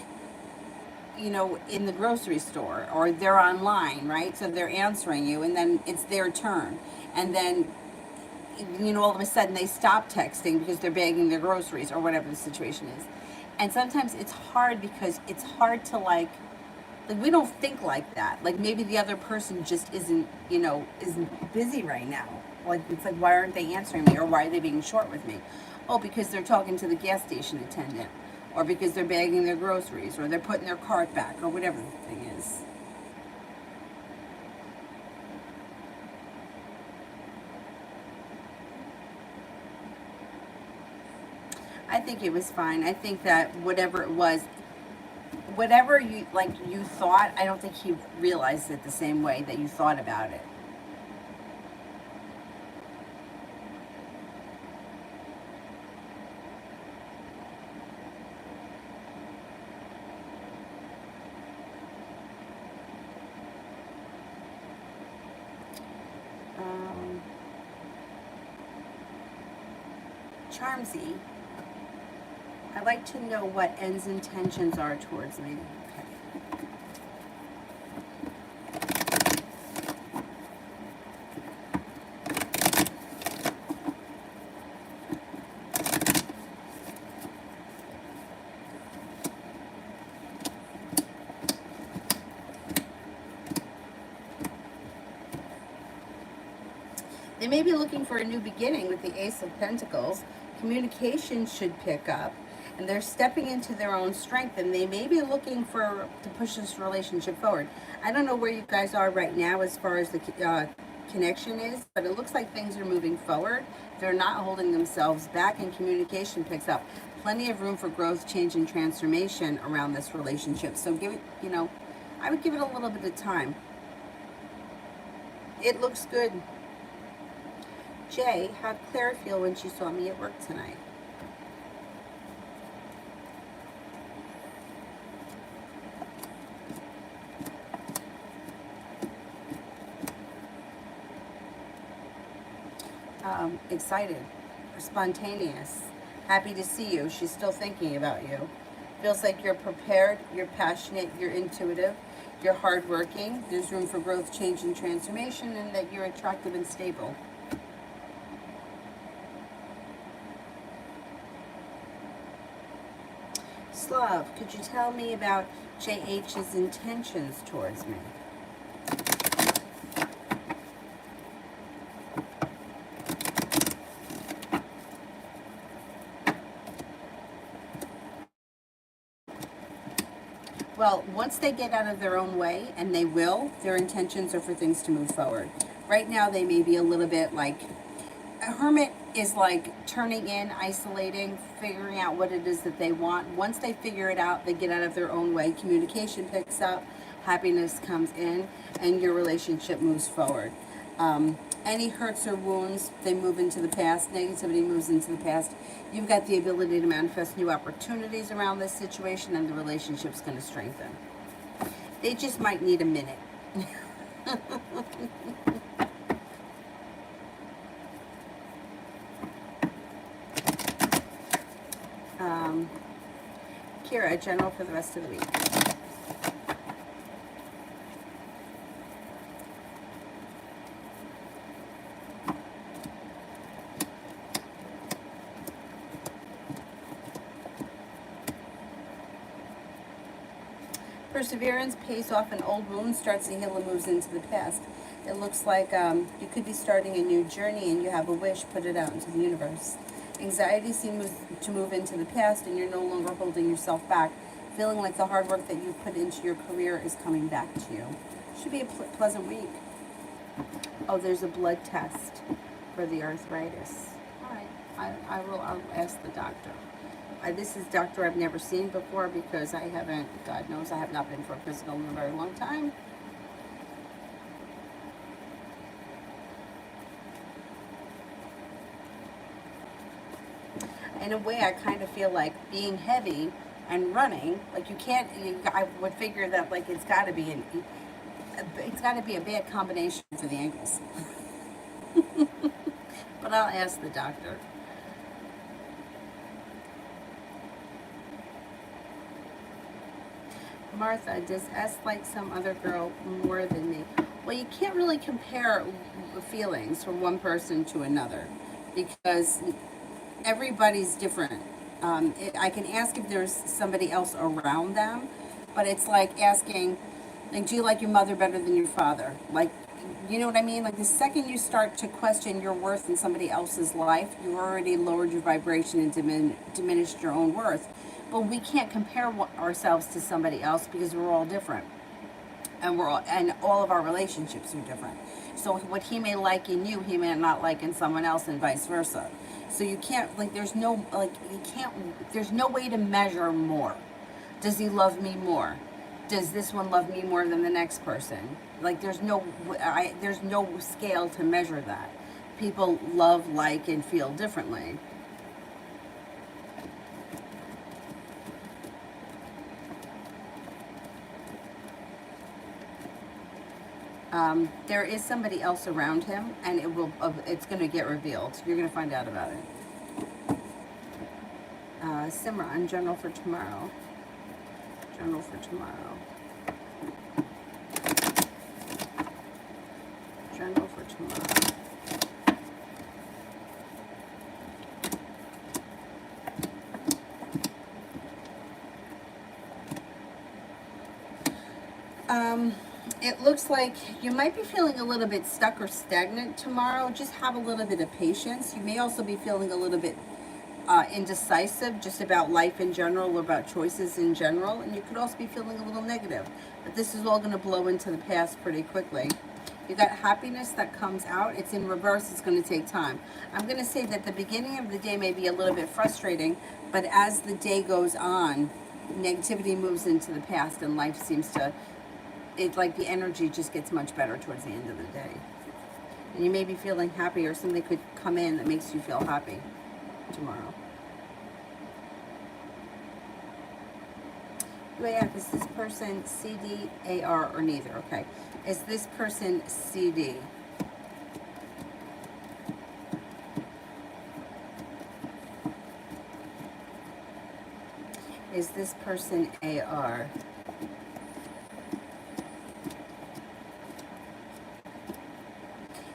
you know, in the grocery store, or they're online, right? So they're answering you and then it's their turn. And then, you know, all of a sudden they stop texting because they're bagging their groceries or whatever the situation is. And sometimes it's hard because it's hard to like we don't think like that. Like maybe the other person just isn't, you know, isn't busy right now. Like it's like, why aren't they answering me, or why are they being short with me? Oh, because they're talking to the gas station attendant, or because they're bagging their groceries, or they're putting their cart back, or whatever the thing is. I think it was fine. I think that whatever it was, whatever you like you thought, I don't think he realized it the same way that you thought about it. Um, Charmsy, I'd like to know what N's intentions are towards me. Okay. They may be looking for a new beginning with the Ace of Pentacles. Communication should pick up, and they're stepping into their own strength, and they may be looking for to push this relationship forward. I don't know where you guys are right now as far as the connection is, but it looks like things are moving forward. They're not holding themselves back, and communication picks up. Plenty of room for growth, change, and transformation around this relationship. So give it, I would give it a little bit of time. It looks good. Jay, how'd Claire feel when she saw me at work tonight? Excited, spontaneous, happy to see you. She's still thinking about you. Feels like you're prepared, you're passionate, you're intuitive, you're hardworking. There's room for growth, change, and transformation, and that you're attractive and stable. Slav, could you tell me about JH's intentions towards me? Well, once they get out of their own way, and they will, their intentions are for things to move forward. Right now, they may be a little bit like, a hermit is like turning in, isolating, figuring out what it is that they want. Once they figure it out, they get out of their own way, communication picks up, happiness comes in, and your relationship moves forward. Any hurts or wounds, they move into the past. Negativity moves into the past. You've got the ability to manifest new opportunities around this situation, and the relationship's going to strengthen. They just might need a minute. Kira, general for the rest of the week. Perseverance pays off an old wound, starts to heal, and moves into the past. It looks like you could be starting a new journey and you have a wish, put it out into the universe. Anxiety seems to move into the past and you're no longer holding yourself back, feeling like the hard work that you've put into your career is coming back to you. Should be a pleasant week. Oh, there's a blood test for the arthritis. All right, I'll ask the doctor. This is a doctor I've never seen before because I haven't, God knows, I have not been for a physical in a very long time. In a way, I kind of feel like being heavy and running, like I would figure that like it's got to be a bad combination for the ankles. But I'll ask the doctor. Martha, does S like some other girl more than me? Well, you can't really compare feelings from one person to another because everybody's different. I can ask if there's somebody else around them, but it's like asking, like, do you like your mother better than your father? Like, you know what I mean? Like, the second you start to question your worth in somebody else's life, you already lowered your vibration and diminished your own worth. But we can't compare ourselves to somebody else because we're all different, and all of our relationships are different. So what he may like in you, he may not like in someone else, and vice versa. So you can't, like, there's no, like, you can't, there's no way to measure more. Does he love me more? Does this one love me more than the next person? Like, there's no scale to measure that. People love, like, and feel differently. There is somebody else around him, and it's going to get revealed. You're going to find out about it. Simran, general for tomorrow. General for tomorrow. General for tomorrow. It looks like you might be feeling a little bit stuck or stagnant tomorrow. Just have a little bit of patience. You may also be feeling a little bit indecisive just about life in general or about choices in general. And you could also be feeling a little negative. But this is all going to blow into the past pretty quickly. You got happiness that comes out. It's in reverse. It's going to take time. I'm going to say that the beginning of the day may be a little bit frustrating, but as the day goes on, negativity moves into the past and life seems to, it's like the energy just gets much better towards the end of the day. And you may be feeling happy, or something could come in that makes you feel happy tomorrow. UAF, is this person CD, AR, or neither? Okay. Is this person CD? Is this person AR?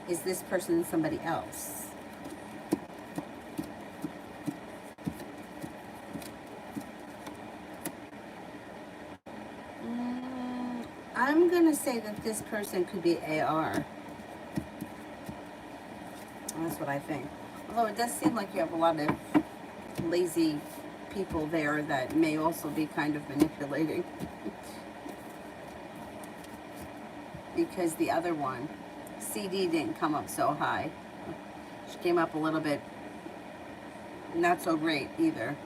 Is this person somebody else? I'm going to say that this person could be AR. That's what I think. Although it does seem like you have a lot of lazy people there that may also be kind of manipulating. Because the other one, CD, didn't come up so high. She came up a little bit not so great either.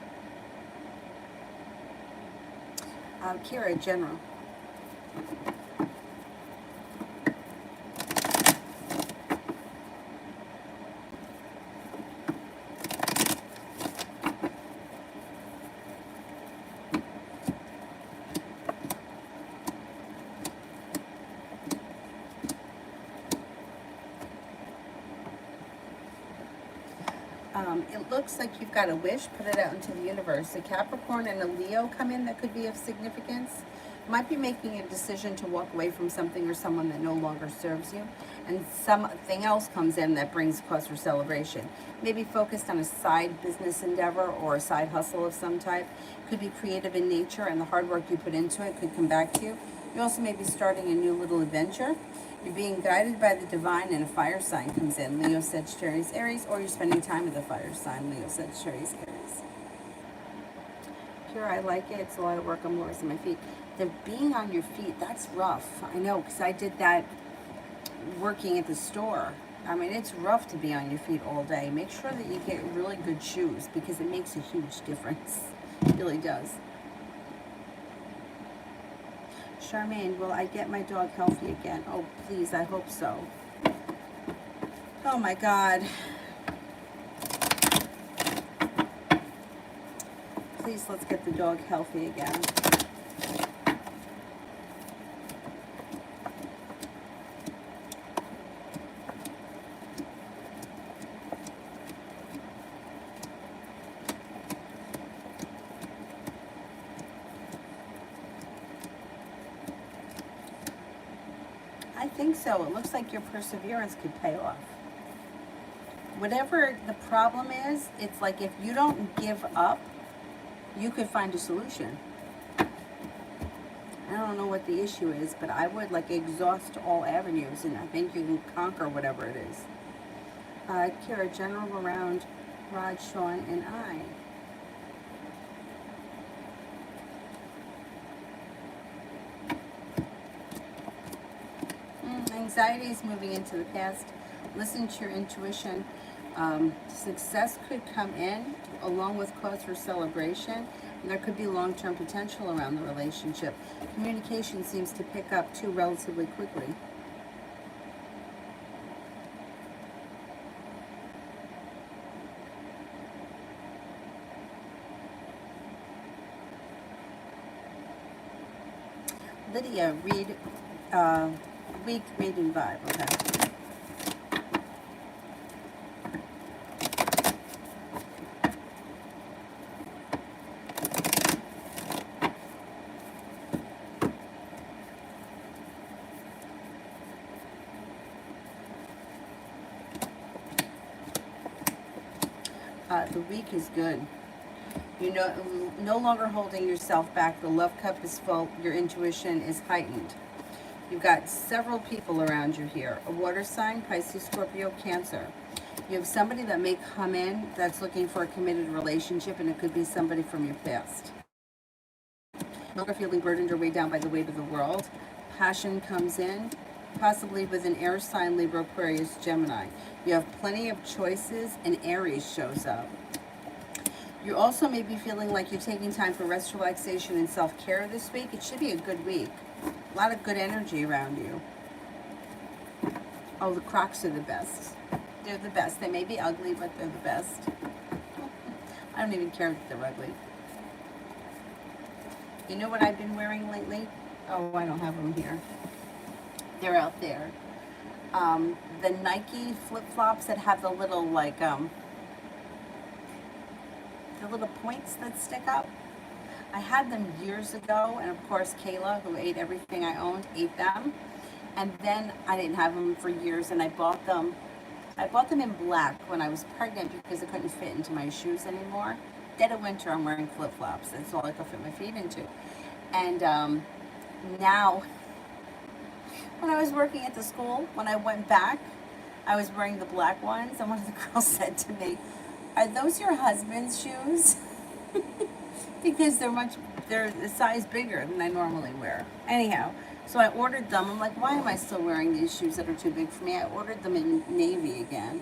Kira, general. It looks like you've got a wish, put it out into the universe. A Capricorn and a Leo come in that could be of significance. Might be making a decision to walk away from something or someone that no longer serves you. And something else comes in that brings cause for celebration. Maybe focused on a side business endeavor or a side hustle of some type. Could be creative in nature, and the hard work you put into it could come back to you. You also may be starting a new little adventure. You're being guided by the divine, and a fire sign comes in. Leo, Sagittarius, Aries, or you're spending time with a fire sign. Leo, Sagittarius, Aries. Here, I like it. It's a lot of work. I'm lowering my feet. The being on your feet, that's rough. I know, because I did that working at the store. I mean, it's rough to be on your feet all day. Make sure that you get really good shoes, because it makes a huge difference. It really does. Charmaine, will I get my dog healthy again? Oh, please, I hope so. Oh my God. Please, let's get the dog healthy again. I think so. It looks like your perseverance could pay off. Whatever the problem is, it's like if you don't give up, you could find a solution. I don't know what the issue is, but I would like exhaust all avenues, and I think you can conquer whatever it is. Kira, general around Raj, Sean, and I. Anxiety is moving into the past. Listen to your intuition. Success could come in along with cause for celebration, and there could be long-term potential around the relationship. Communication seems to pick up too relatively quickly. Lydia, read week, read, and vibe. Okay. The week is good. You know, no longer holding yourself back. The love cup is full. Your intuition is heightened. You've got several people around you here. A water sign, Pisces, Scorpio, Cancer. You have somebody that may come in that's looking for a committed relationship, and it could be somebody from your past. No longer feeling burdened or weighed down by the weight of the world. Passion comes in, possibly with an air sign, Libra, Aquarius, Gemini. You have plenty of choices, and Aries shows up. You also may be feeling like you're taking time for rest, relaxation, and self-care this week. It should be a good week. A lot of good energy around you. Oh, the Crocs are the best. They're the best. They may be ugly, but they're the best. I don't even care that they're ugly. You know what I've been wearing lately? Oh, I don't have them here. They're out there. The Nike flip-flops that have the little, like, the little points that stick up. I had them years ago, and of course Kayla, who ate everything I owned, ate them. And then I didn't have them for years, and I bought them in black when I was pregnant because I couldn't fit into my shoes anymore. Dead of winter, I'm wearing flip-flops. That's all I could fit my feet into. And now, when I was working at the school, when I went back, I was wearing the black ones, and one of the girls said to me, "Are those your husband's shoes?" Because they're a size bigger than I normally wear. Anyhow, so I ordered them. I'm like, why am I still wearing these shoes that are too big for me? I ordered them in navy again.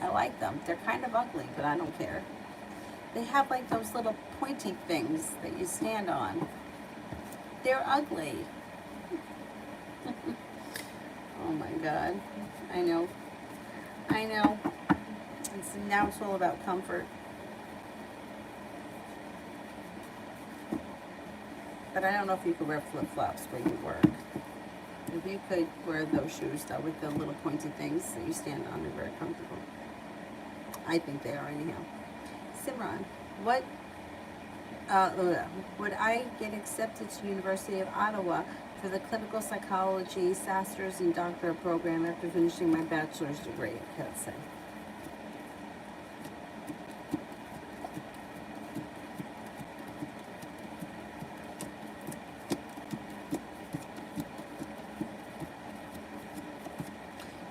I like them. They're kind of ugly, but I don't care. They have like those little pointy things that you stand on. They're ugly. Oh my God. I know. Now it's all about comfort. But I don't know if you could wear flip-flops where you work. If you could wear those shoes, though, with the little pointy things that you stand on, they're very comfortable. I think they are, anyhow. Simran, would I get accepted to University of Ottawa for the clinical psychology, master's and doctorate program after finishing my bachelor's degree? I can't say.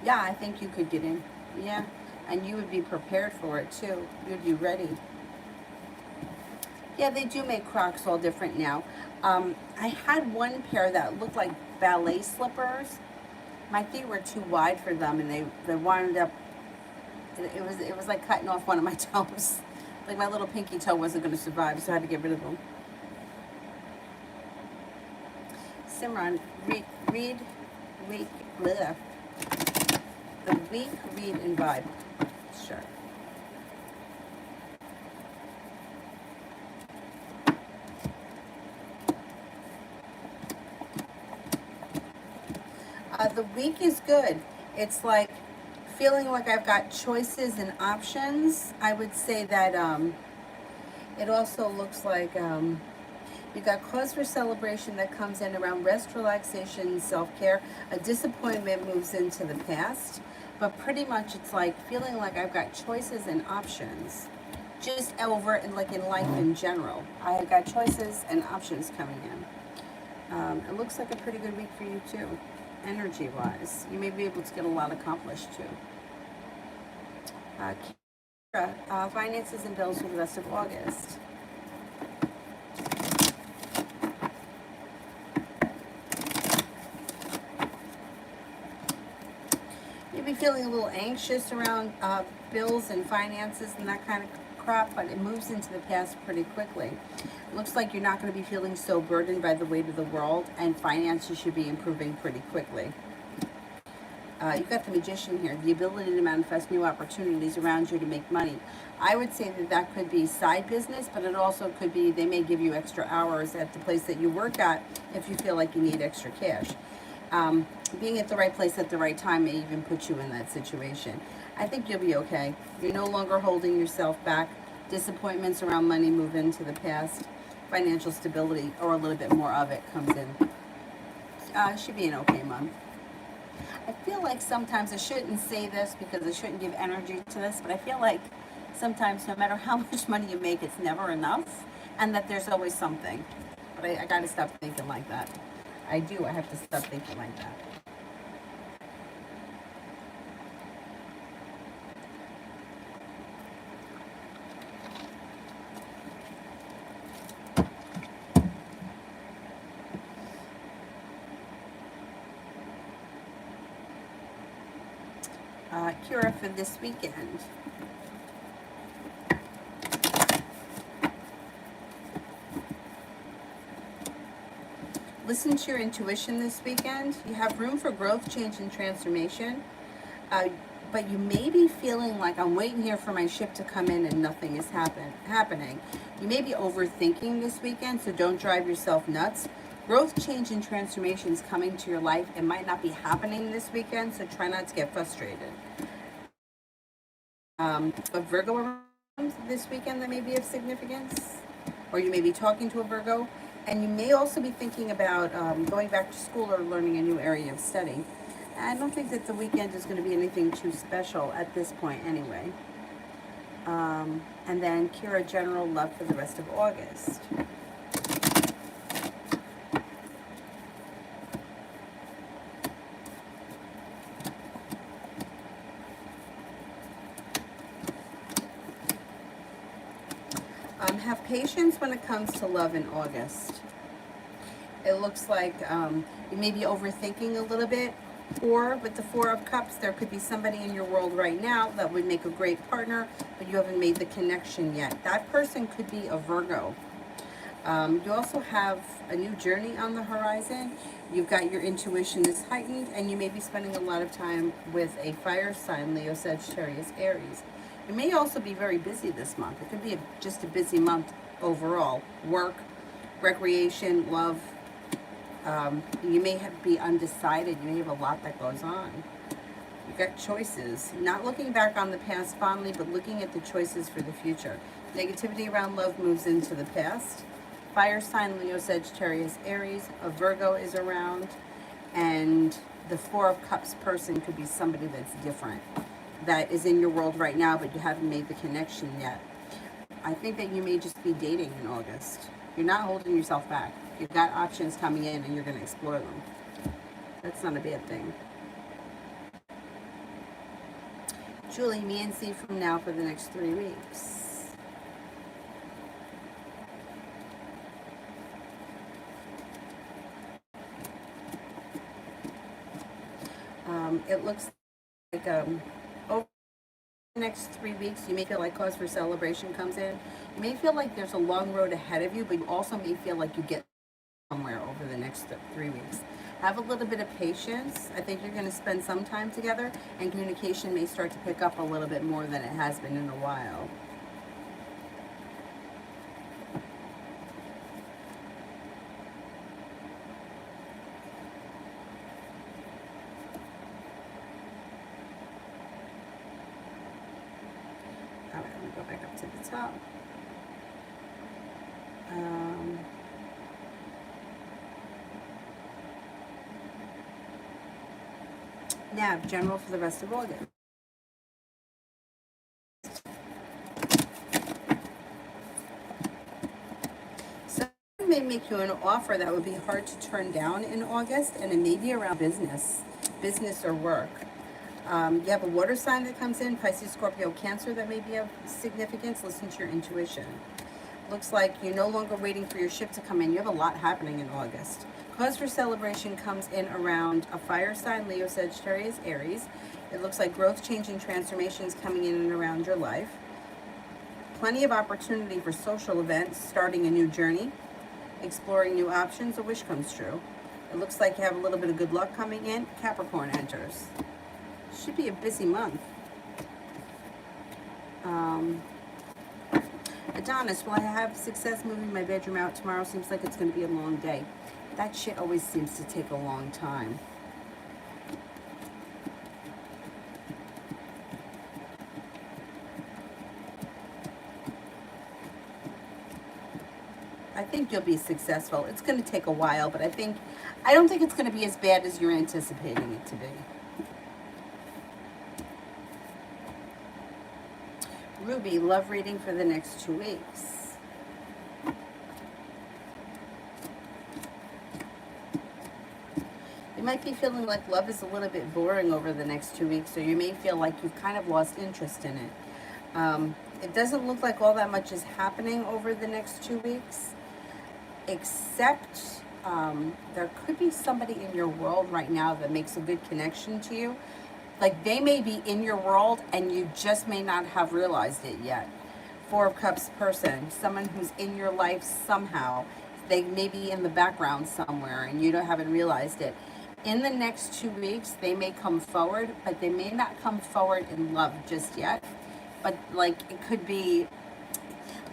Yeah, I think you could get in. Yeah, and you would be prepared for it too. You'd be ready. Yeah, they do make Crocs all different now. I had one pair that looked like ballet slippers. My feet were too wide for them, and they wound up. It was like cutting off one of my toes. Like my little pinky toe wasn't going to survive, so I had to get rid of them. Simran, read, week, bleh. The week, read, and vibe. Sure. The week is good. It's like feeling like I've got choices and options. I would say that it also looks like you've got cause for celebration that comes in around rest, relaxation, self-care. A disappointment moves into the past. But pretty much it's like feeling like I've got choices and options. Just over in life in general. I have got choices and options coming in. It looks like a pretty good week for you too, energy-wise. You may be able to get a lot accomplished too. Kira, finances and bills for the rest of August. You'll be feeling a little anxious around bills and finances and that kind of crap, but it moves into the past pretty quickly. It looks like you're not going to be feeling so burdened by the weight of the world, and finances should be improving pretty quickly. You've got the Magician here, the ability to manifest new opportunities around you to make money. I would say that that could be side business, but it also could be they may give you extra hours at the place that you work at if you feel like you need extra cash. Being at the right place at the right time may even put you in that situation. I think you'll be okay. You're no longer holding yourself back. Disappointments around money move into the past. Financial stability, or a little bit more of it, comes in. Should be an okay month. I feel like sometimes I shouldn't say this because I shouldn't give energy to this, but I feel like sometimes no matter how much money you make, it's never enough, and that there's always something. But I got to stop thinking like that. I have to stop thinking like that. Cura for this weekend. Listen to your intuition this weekend. You have room for growth, change, and transformation. But you may be feeling like I'm waiting here for my ship to come in and nothing is happening. You may be overthinking this weekend, so don't drive yourself nuts. Growth, change, and transformation is coming to your life. It might not be happening this weekend, so try not to get frustrated. A Virgo around this weekend that may be of significance, or you may be talking to a Virgo, and you may also be thinking about going back to school or learning a new area of study. I don't think that the weekend is going to be anything too special at this point anyway. And then Kira, general love for the rest of August. Have patience when it comes to love in August. It looks like you may be overthinking a little bit, or with the Four of Cups, there could be somebody in your world right now that would make a great partner, but you haven't made the connection yet. That person could be a Virgo. You also have a new journey on the horizon. You've got your intuition is heightened, and you may be spending a lot of time with a fire sign, Leo, Sagittarius, Aries. You may also be very busy this month. It could be just a busy month overall. Work, recreation, love. You may be undecided. You may have a lot that goes on. You've got choices. Not looking back on the past fondly, but looking at the choices for the future. Negativity around love moves into the past. Fire sign, Leo, Sagittarius, Aries. A Virgo is around. And the Four of Cups person could be somebody that's different, that is in your world right now, but you haven't made the connection yet. I think that you may just be dating in August. You're not holding yourself back. You've got options coming in and you're going to explore them. That's not a bad thing. Julie, me and C from now for the next 3 weeks. It looks like over the next 3 weeks, you may feel like cause for celebration comes in. You may feel like there's a long road ahead of you, but you also may feel like you get somewhere over the next 3 weeks. Have a little bit of patience. I think you're going to spend some time together, and communication may start to pick up a little bit more than it has been in a while. All right, let me go back up to the top. Nav, general for the rest of August. So it may make you an offer that would be hard to turn down in August, and it may be around business or work. You have a water sign that comes in, Pisces, Scorpio, Cancer, that may be of significance. Listen to your intuition. Looks like you're no longer waiting for your ship to come in. You have a lot happening in August. Cause for celebration comes in around a fire sign, Leo, Sagittarius, Aries. It looks like growth, change, and transformation is coming in and around your life. Plenty of opportunity for social events, starting a new journey, exploring new options. A wish comes true. It looks like you have a little bit of good luck coming in. Capricorn enters. Should be a busy month. Adonis, will I have success moving my bedroom out tomorrow? Seems like it's going to be a long day. That shit always seems to take a long time. I think you'll be successful. It's going to take a while, but I don't think it's going to be as bad as you're anticipating it to be. Ruby, love reading for the next 2 weeks. You might be feeling like love is a little bit boring over the next 2 weeks, or you may feel like you've kind of lost interest in it. It doesn't look like all that much is happening over the next 2 weeks, except there could be somebody in your world right now that makes a good connection to you. Like they may be in your world and you just may not have realized it yet. Four of Cups person, someone who's in your life somehow. They may be in the background somewhere and you haven't realized it. In the next 2 weeks, they may come forward, but they may not come forward in love just yet. But like it could be,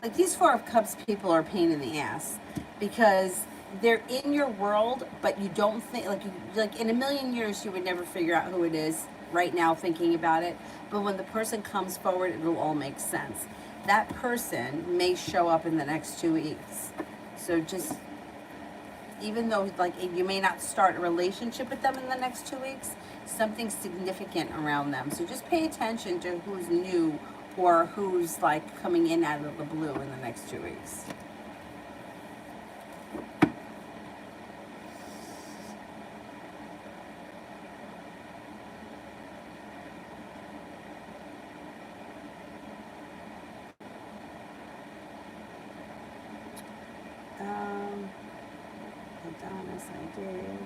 like these Four of Cups people are a pain in the ass because they're in your world, but you don't think, like in a million years you would never figure out who it is right now thinking about it, but when the person comes forward, it'll all make sense. That person may show up in the next 2 weeks. So just, even though like you may not start a relationship with them in the next 2 weeks, something significant around them. So just pay attention to who's new or who's like coming in out of the blue in the next 2 weeks. Adonis, I did.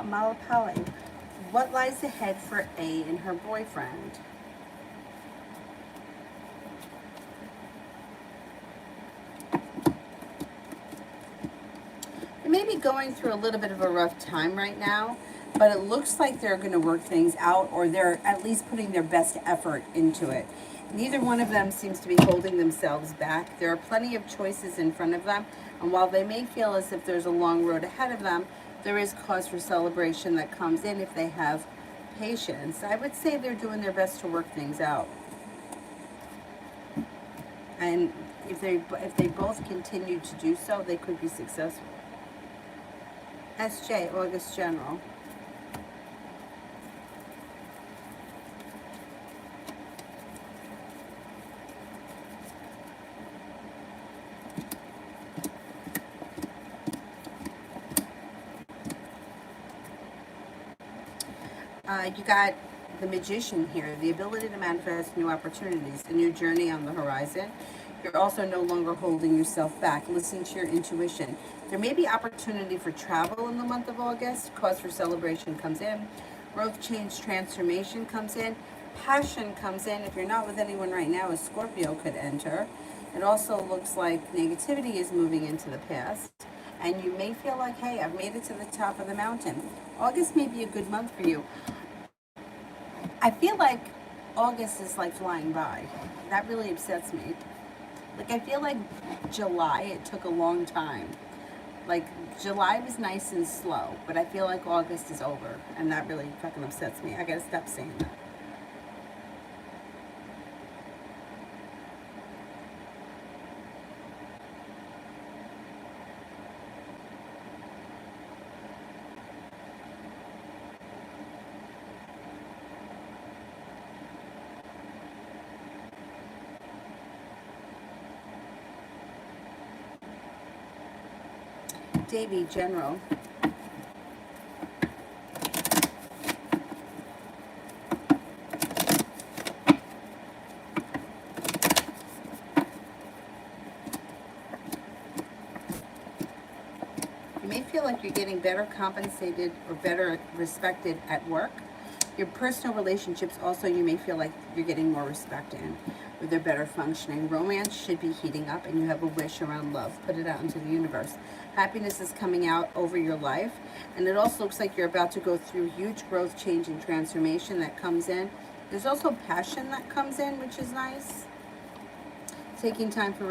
Malapale, what lies ahead for A and her boyfriend? They may be going through a little bit of a rough time right now, but it looks like they're going to work things out, or they're at least putting their best effort into it. Neither one of them seems to be holding themselves back. There are plenty of choices in front of them, and while they may feel as if there's a long road ahead of them, there is cause for celebration that comes in if they have patience. I would say they're doing their best to work things out. And if they both continue to do so, they could be successful. SJ, August General. You got the Magician here, the ability to manifest new opportunities, a new journey on the horizon. You're also no longer holding yourself back. Listen to your intuition. There may be opportunity for travel in the month of August. Cause for celebration comes in. Growth, change, transformation comes in. Passion comes in. If you're not with anyone right now, a Scorpio could enter. It also looks like negativity is moving into the past. And you may feel like, hey, I've made it to the top of the mountain. August may be a good month for you. I feel like August is like flying by. That really upsets me. Like I feel like July, it took a long time. Like July was nice and slow, but I feel like August is over, and that really fucking upsets me. I gotta stop saying that. Davy, General. You may feel like you're getting better compensated or better respected at work. Your personal relationships also, you may feel like you're getting more respect in, or they're better functioning. Romance should be heating up, and you have a wish around love. Put it out into the universe. Happiness is coming out over your life, and it also looks like you're about to go through huge growth, change, and transformation that comes in. There's also passion that comes in, which is nice. Taking time for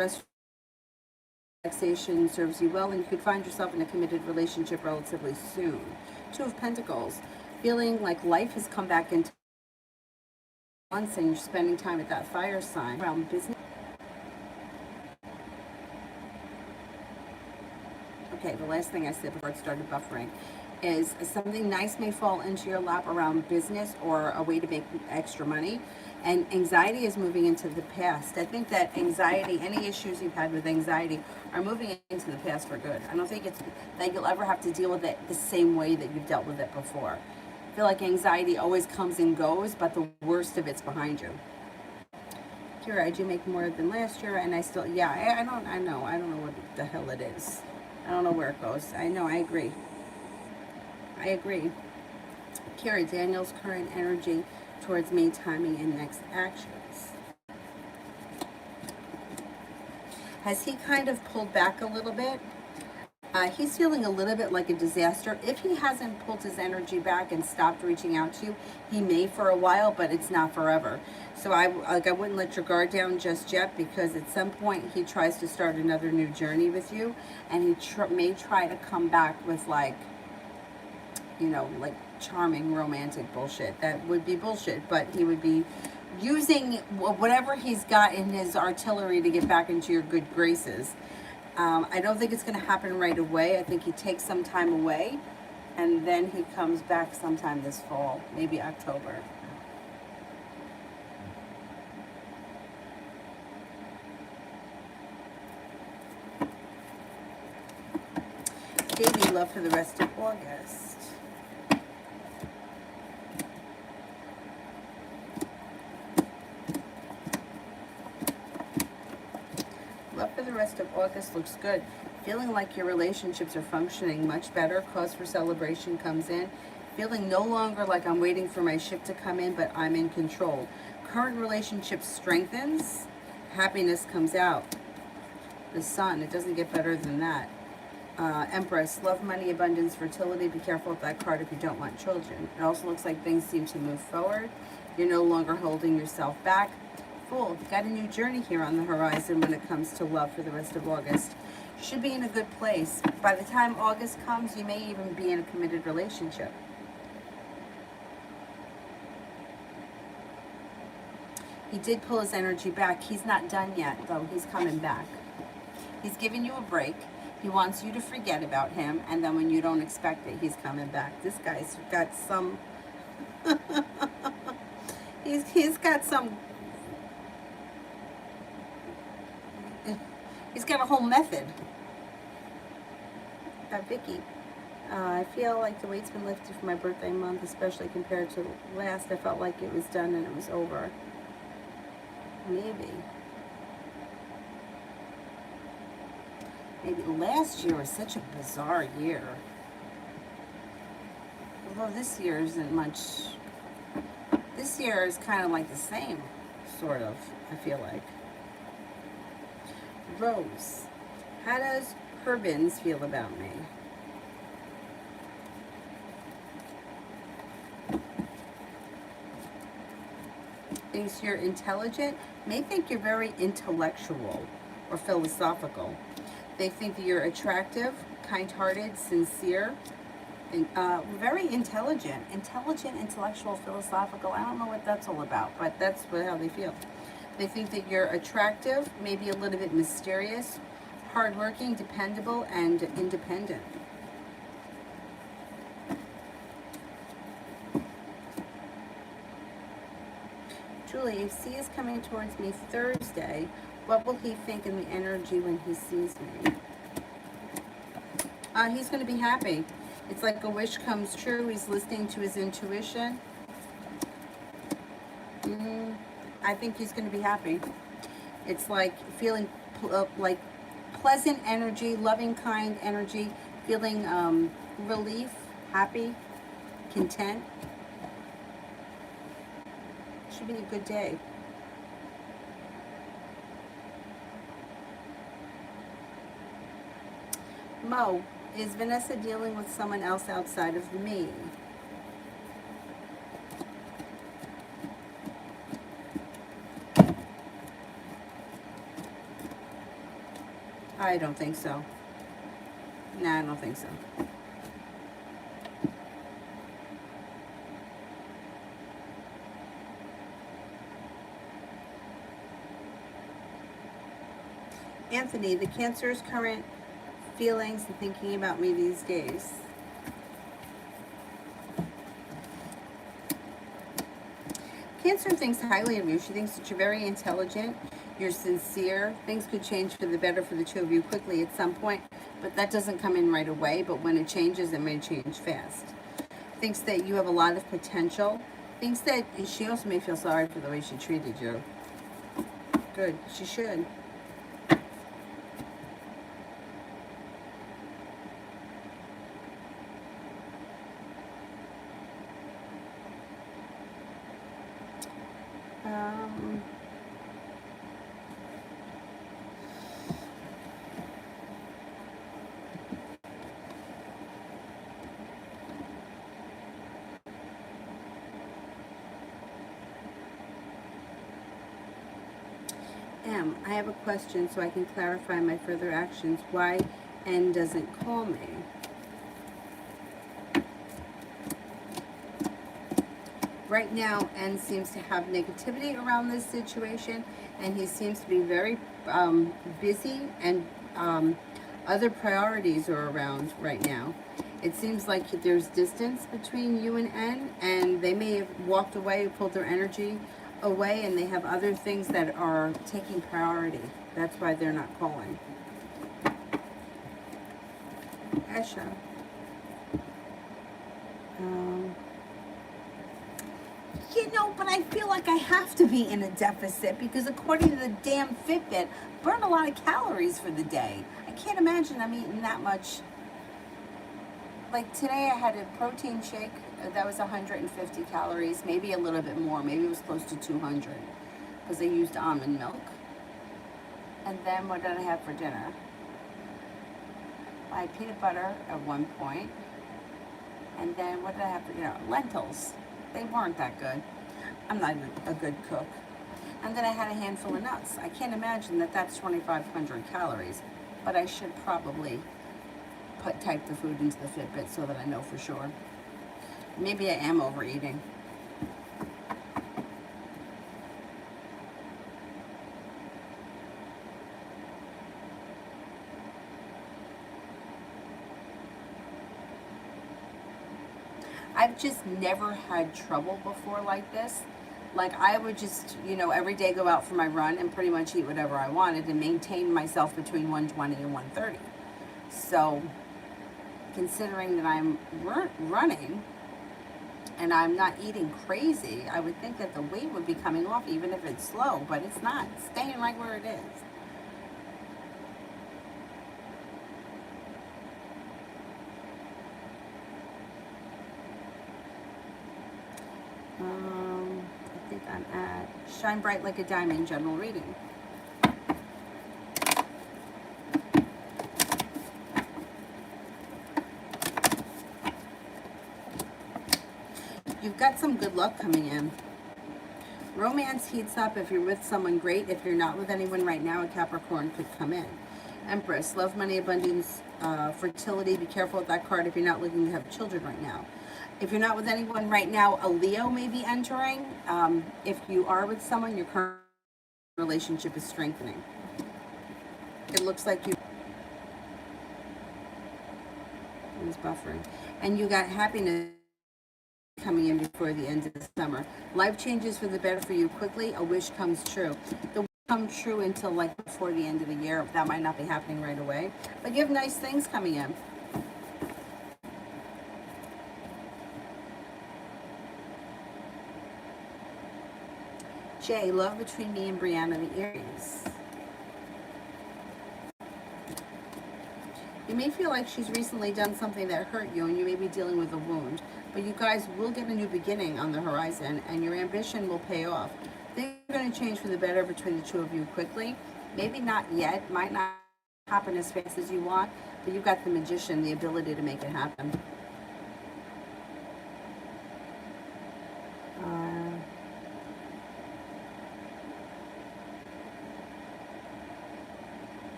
relaxation serves you well, and you could find yourself in a committed relationship relatively soon. Two of Pentacles, feeling like life has come back into balance, and you're spending time with that fire sign around business. Okay, the last thing I said before it started buffering is something nice may fall into your lap around business or a way to make extra money. And anxiety is moving into the past. I think that anxiety, any issues you've had with anxiety, are moving into the past for good. I don't think it's that you'll ever have to deal with it the same way that you've dealt with it before. I feel like anxiety always comes and goes, but the worst of it's behind you. Kira, I do make more than last year, and I still, yeah, I don't know what the hell it is. I don't know where it goes. I know, I agree. Kira, Daniel's current energy towards me, timing, and next actions. Has he kind of pulled back a little bit? He's feeling a little bit like a disaster. If he hasn't pulled his energy back and stopped reaching out to you, he may for a while, but it's not forever. So I wouldn't let your guard down just yet, because at some point he tries to start another new journey with you, and he may try to come back with like charming romantic bullshit. That would be bullshit, but he would be using whatever he's got in his artillery to get back into your good graces. I don't think it's going to happen right away. I think he takes some time away, and then he comes back sometime this fall, maybe October. Baby love for the rest of August. Love for the rest of August looks good. Feeling like your relationships are functioning much better. Cause for celebration comes in. Feeling no longer like I'm waiting for my ship to come in, but I'm in control. Current relationship strengthens. Happiness comes out. The Sun, it doesn't get better than that. Empress, love, money, abundance, fertility. Be careful with that card if you don't want children. It also looks like things seem to move forward. You're no longer holding yourself back. Fool, got a new journey here on the horizon when it comes to love for the rest of August. You should be in a good place. By the time August comes, you may even be in a committed relationship. He did pull his energy back. He's not done yet, though. He's coming back. He's giving you a break. He wants you to forget about him, and then when you don't expect it, he's coming back. This guy's got some... he's got some... He's got a whole method. Vicky, I feel like the weight's been lifted for my birthday month, especially compared to last. I felt like it was done and it was over. Maybe last year was such a bizarre year. Although this year isn't much. This year is kind of like the same, sort of, I feel like. Rose, how does Herbins feel about me? Thinks you're intelligent, may think you're very intellectual or philosophical. They think that you're attractive, kind-hearted, sincere, and very intelligent, intellectual, philosophical. I don't know what that's all about, but that's how they feel. They think that you're attractive, maybe a little bit mysterious, hardworking, dependable, and independent. Julie, if C is coming towards me Thursday, what will he think in the energy when he sees me? He's going to be happy. It's like a wish comes true. He's listening to his intuition. I think he's going to be happy. It's like feeling like pleasant energy, loving, kind energy, feeling relief, happy, content. should be a good day. Mo, is Vanessa dealing with someone else outside of me? I don't think so. No, I don't think so. Anthony, the Cancer's current feelings and thinking about me these days. Cancer thinks highly of you. She thinks that you're very intelligent, you're sincere. Things could change for the better for the two of you quickly at some point, but that doesn't come in right away. But when it changes, it may change fast. Thinks that you have a lot of potential. Thinks that she also may feel sorry for the way she treated you. Good, she should. I have a question so I can clarify my further actions. Why N doesn't call me? Right now, N seems to have negativity around this situation, and he seems to be very busy, and other priorities are around right now. It seems like there's distance between you and N, and they may have walked away, pulled their energy away, and they have other things that are taking priority. That's why they're not calling. Esha. But I feel like I have to be in a deficit because according to the damn Fitbit, burn a lot of calories for the day. I can't imagine I'm eating that much. Like today I had a protein shake that was 150 calories, maybe a little bit more, maybe it was close to 200 because I used almond milk. And then what did I have for dinner? I had peanut butter at one point. And then what did I have for dinner? Lentils. They weren't that good. I'm not a good cook. And then I had a handful of nuts. I can't imagine that that's 2,500 calories, but I should probably type the food into the Fitbit so that I know for sure. Maybe I am overeating. I've just never had trouble before like this. Like I would just, every day go out for my run and pretty much eat whatever I wanted and maintain myself between 120 and 130. So considering that I'm running and I'm not eating crazy, I would think that the weight would be coming off even if it's slow, but it's not. It's staying right where it is. I think I'm at Shine Bright Like a Diamond general reading. You've got some good luck coming in. Romance heats up if you're with someone great. If you're not with anyone right now, a Capricorn could come in. Empress, love, money, abundance, fertility. Be careful with that card if you're not looking to have children right now. If you're not with anyone right now, a Leo may be entering. If you are with someone, your current relationship is strengthening. It looks like you... It was buffering. And you got happiness coming in before the end of the summer. Life changes for the better for you quickly. A wish comes true. The wish comes true until like before the end of the year. That might not be happening right away. But you have nice things coming in. Jay, love between me and Brianna the Aries. You may feel like she's recently done something that hurt you and you may be dealing with a wound. But you guys will get a new beginning on the horizon, and your ambition will pay off. Things are going to change for the better between the two of you quickly. Maybe not yet, might not happen as fast as you want, but you've got the magician, the ability to make it happen.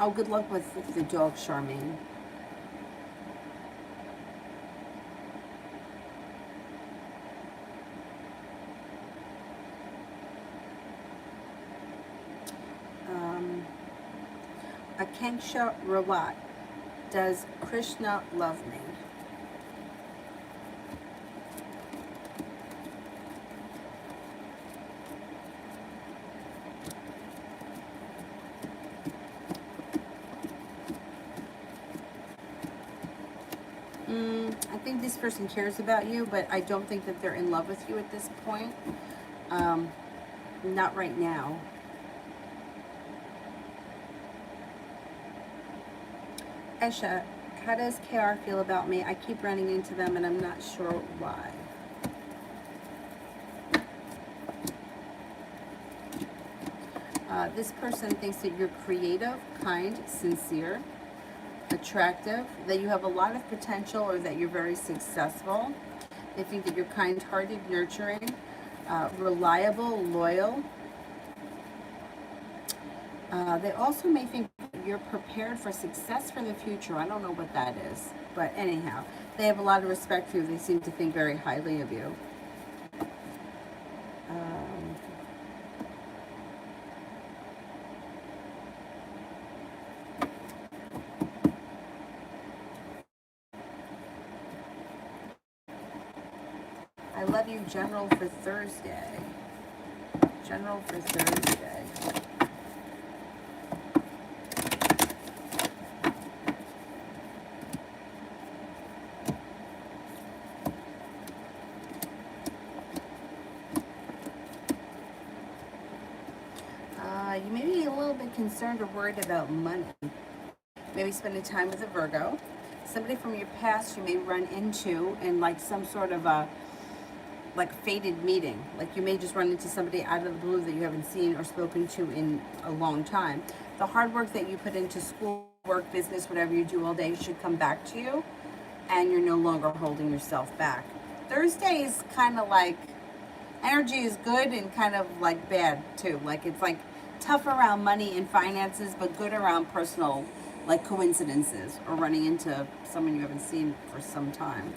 Oh, good luck with the dog, Charmaine. Akanksha Rawat. Does Krishna love me? I think this person cares about you, but I don't think that they're in love with you at this point. Not right now. Esha, how does KR feel about me? I keep running into them and I'm not sure why. This person thinks that you're creative, kind, sincere, attractive, that you have a lot of potential, or that you're very successful. They think that you're kind-hearted, nurturing, reliable, loyal. They also may think you're prepared for success for the future. I don't know what that is. But anyhow, they have a lot of respect for you. They seem to think very highly of you. I love you, General, for Thursday. General for Thursday. You may be a little bit concerned or worried about money. Maybe spending time with a Virgo. Somebody from your past you may run into in like some sort of a like fated meeting. Like you may just run into somebody out of the blue that you haven't seen or spoken to in a long time. The hard work that you put into school, work, business, whatever you do all day should come back to you, and you're no longer holding yourself back. Thursday is kind of like, energy is good and kind of like bad too. Like it's like tough around money and finances, but good around personal like coincidences or running into someone you haven't seen for some time.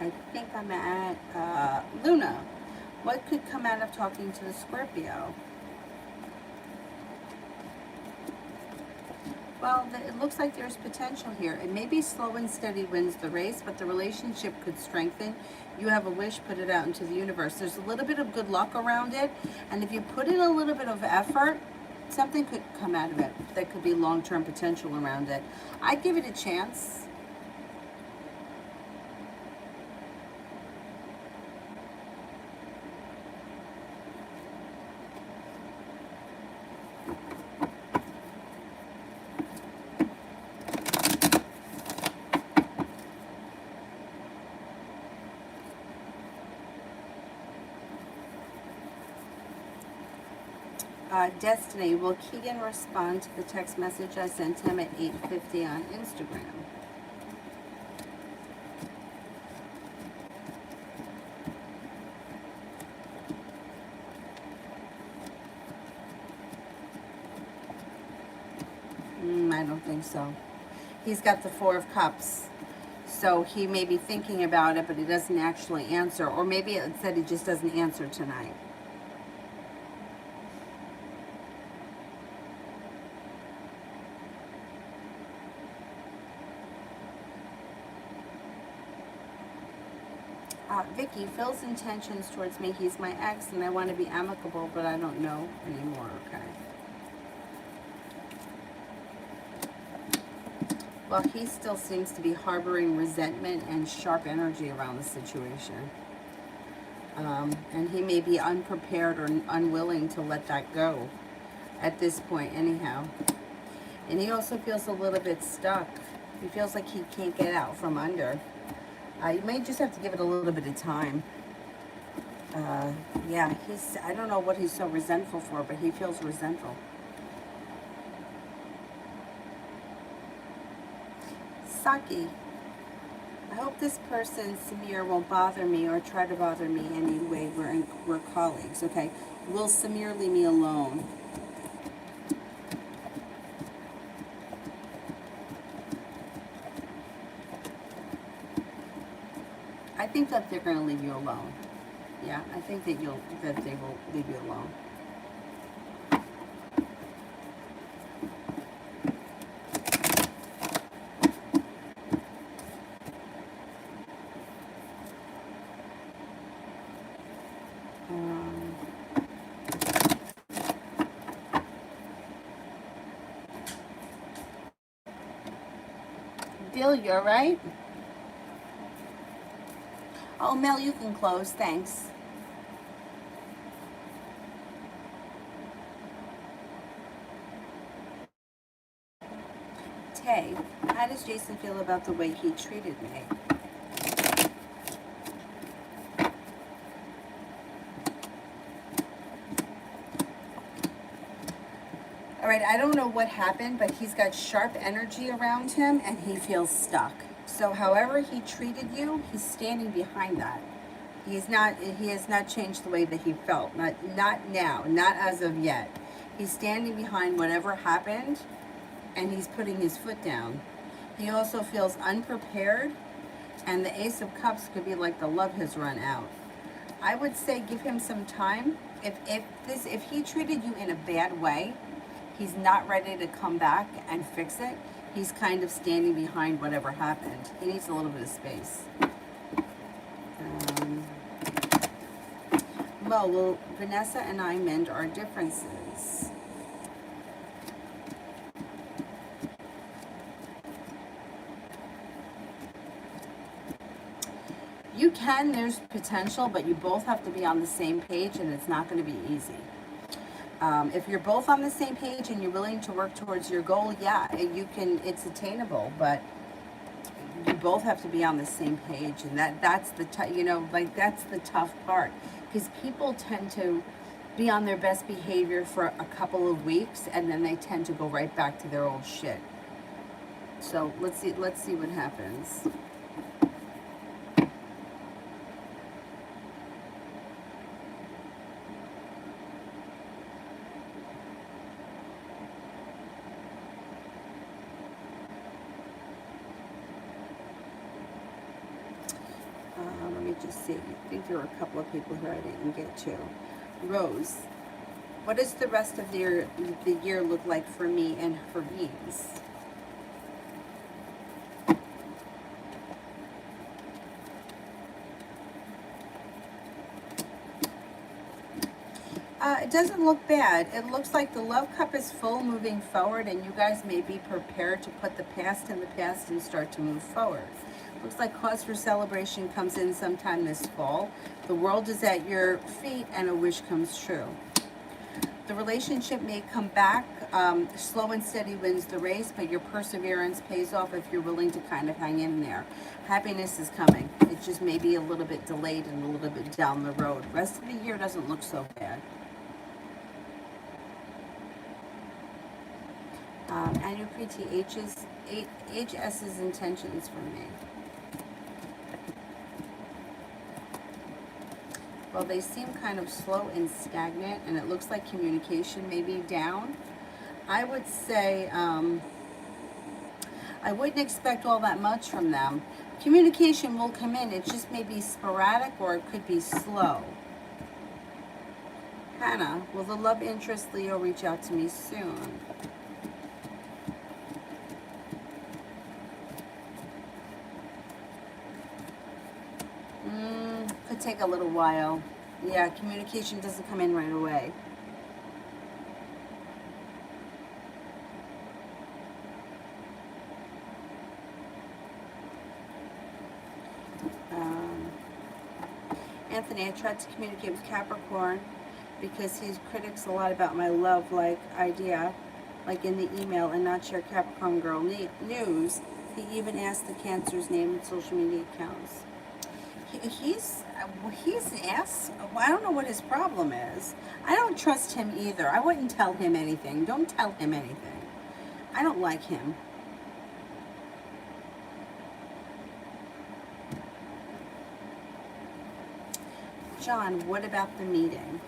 I think I'm at Luna. What could come out of talking to the Scorpio? Well, it looks like there's potential here. It may be slow and steady wins the race, but the relationship could strengthen. You have a wish, put it out into the universe. There's a little bit of good luck around it, and if you put in a little bit of effort, something could come out of it that could be long-term potential around it. I'd give it a chance. Destiny, will Keegan respond to the text message I sent him at 8:50 on Instagram? I don't think so. He's got the Four of Cups. So he may be thinking about it, but he doesn't actually answer. Or maybe it said he just doesn't answer tonight. Vicky, Phil's intentions towards me, he's my ex and I want to be amicable, but I don't know anymore. Okay. Well, he still seems to be harboring resentment and sharp energy around the situation. And he may be unprepared or unwilling to let that go at this point anyhow. And he also feels a little bit stuck. He feels like he can't get out from under. You may just have to give it a little bit of time. Yeah, I don't know what he's so resentful for, but he feels resentful. Saki, I hope this person, Samir, won't bother me or try to bother me anyway. We're colleagues, okay? Will Samir leave me alone? I think that they're going to leave you alone. Yeah, I think that they will leave you alone. Bill, you all right? Oh, Mel, you can close. Thanks. Tay, how does Jason feel about the way he treated me? All right, I don't know what happened, but he's got sharp energy around him and he feels stuck. So however he treated you, he's standing behind that. He has not changed the way that he felt. Not now, not as of yet. He's standing behind whatever happened and he's putting his foot down. He also feels unprepared, and the Ace of Cups could be like the love has run out. I would say give him some time. If he treated you in a bad way, he's not ready to come back and fix it. He's kind of standing behind whatever happened. He needs a little bit of space. Well, will Vanessa and I mend our differences? You can, there's potential, but you both have to be on the same page and it's not going to be easy. If you're both on the same page and you're willing to work towards your goal, yeah, it's attainable, but you both have to be on the same page, and that's the that's the tough part, because people tend to be on their best behavior for a couple of weeks and then they tend to go right back to their old shit. So let's see what happens. Let me just see. I think there are a couple of people here I didn't get to. Rose, what does the rest of the year look like for me and for beings? It doesn't look bad. It looks like the love cup is full moving forward, and you guys may be prepared to put the past in the past and start to move forward. Looks like cause for celebration comes in sometime this fall. The world is at your feet and a wish comes true. The relationship may come back. Slow and steady wins the race, but your perseverance pays off if you're willing to kind of hang in there. Happiness is coming. It just may be a little bit delayed and a little bit down the road. Rest of the year doesn't look so bad. Annual HS's intentions for me. Well, they seem kind of slow and stagnant, and it looks like communication may be down. I would say I wouldn't expect all that much from them. Communication will come in. It just may be sporadic or it could be slow. Hannah, will the love interest Leo reach out to me soon? take a little while. Yeah, communication doesn't come in right away. Anthony, I tried to communicate with Capricorn because he critiques a lot about my love-like idea, like in the email, and not share Capricorn Girl news. He even asked the Cancer's name and social media accounts. He's an ass. I don't know what his problem is. I don't trust him either. I wouldn't tell him anything. Don't tell him anything. I don't like him. John, what about the meeting?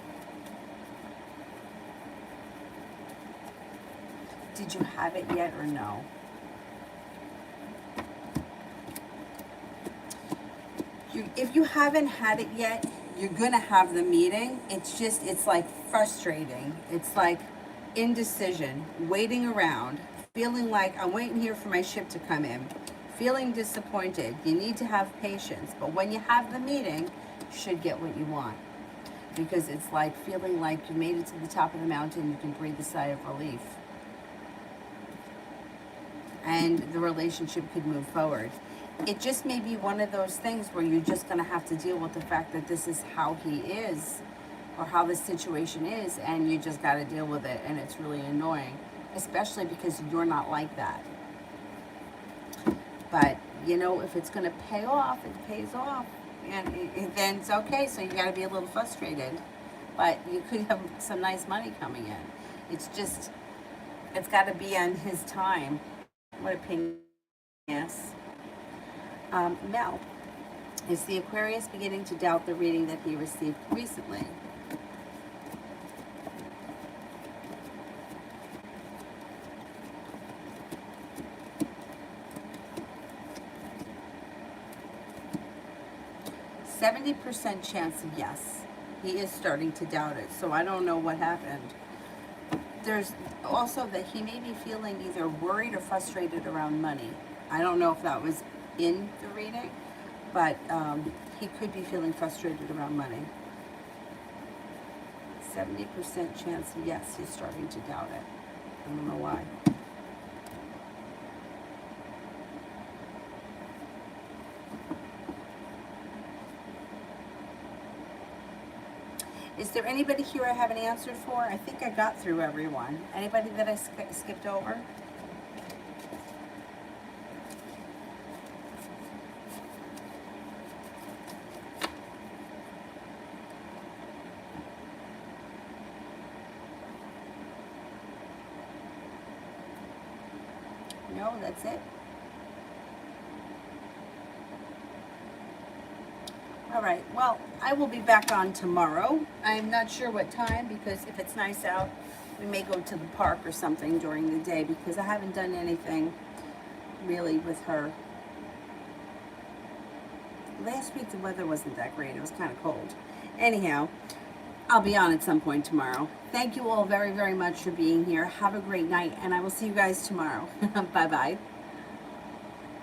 Did you have it yet or no? If you haven't had it yet, you're gonna have the meeting. It's like frustrating. It's like indecision, waiting around, feeling like I'm waiting here for my ship to come in, feeling disappointed. You need to have patience. But when you have the meeting, you should get what you want. Because it's like feeling like you made it to the top of the mountain, you can breathe a sigh of relief. And the relationship could move forward. It just may be one of those things where you're just going to have to deal with the fact that this is how he is, or how the situation is, and you just got to deal with it, and it's really annoying, especially because you're not like that. But, you know, if it's going to pay off, it pays off, and then it's okay, so you got to be a little frustrated, but you could have some nice money coming in. It's just, it's got to be on his time. What a pain. Yes. Mel, is the Aquarius beginning to doubt the reading that he received recently? %70 chance of yes. He is starting to doubt it, so I don't know what happened. There's also that he may be feeling either worried or frustrated around money. I don't know if that was in the reading, but he could be feeling frustrated around money. 70% chance, yes, he's starting to doubt it. I don't know why. Is there anybody here I haven't answered for? I think I got through everyone. Anybody that I skipped over? No, that's it. All right, well, I will be back on tomorrow. I'm not sure what time, because if it's nice out, we may go to the park or something during the day, because I haven't done anything really with her. Last week the weather wasn't that great. It was kind of cold. Anyhow, I'll be on at some point tomorrow. Thank you all very, very much for being here. Have a great night, and I will see you guys tomorrow. Bye-bye.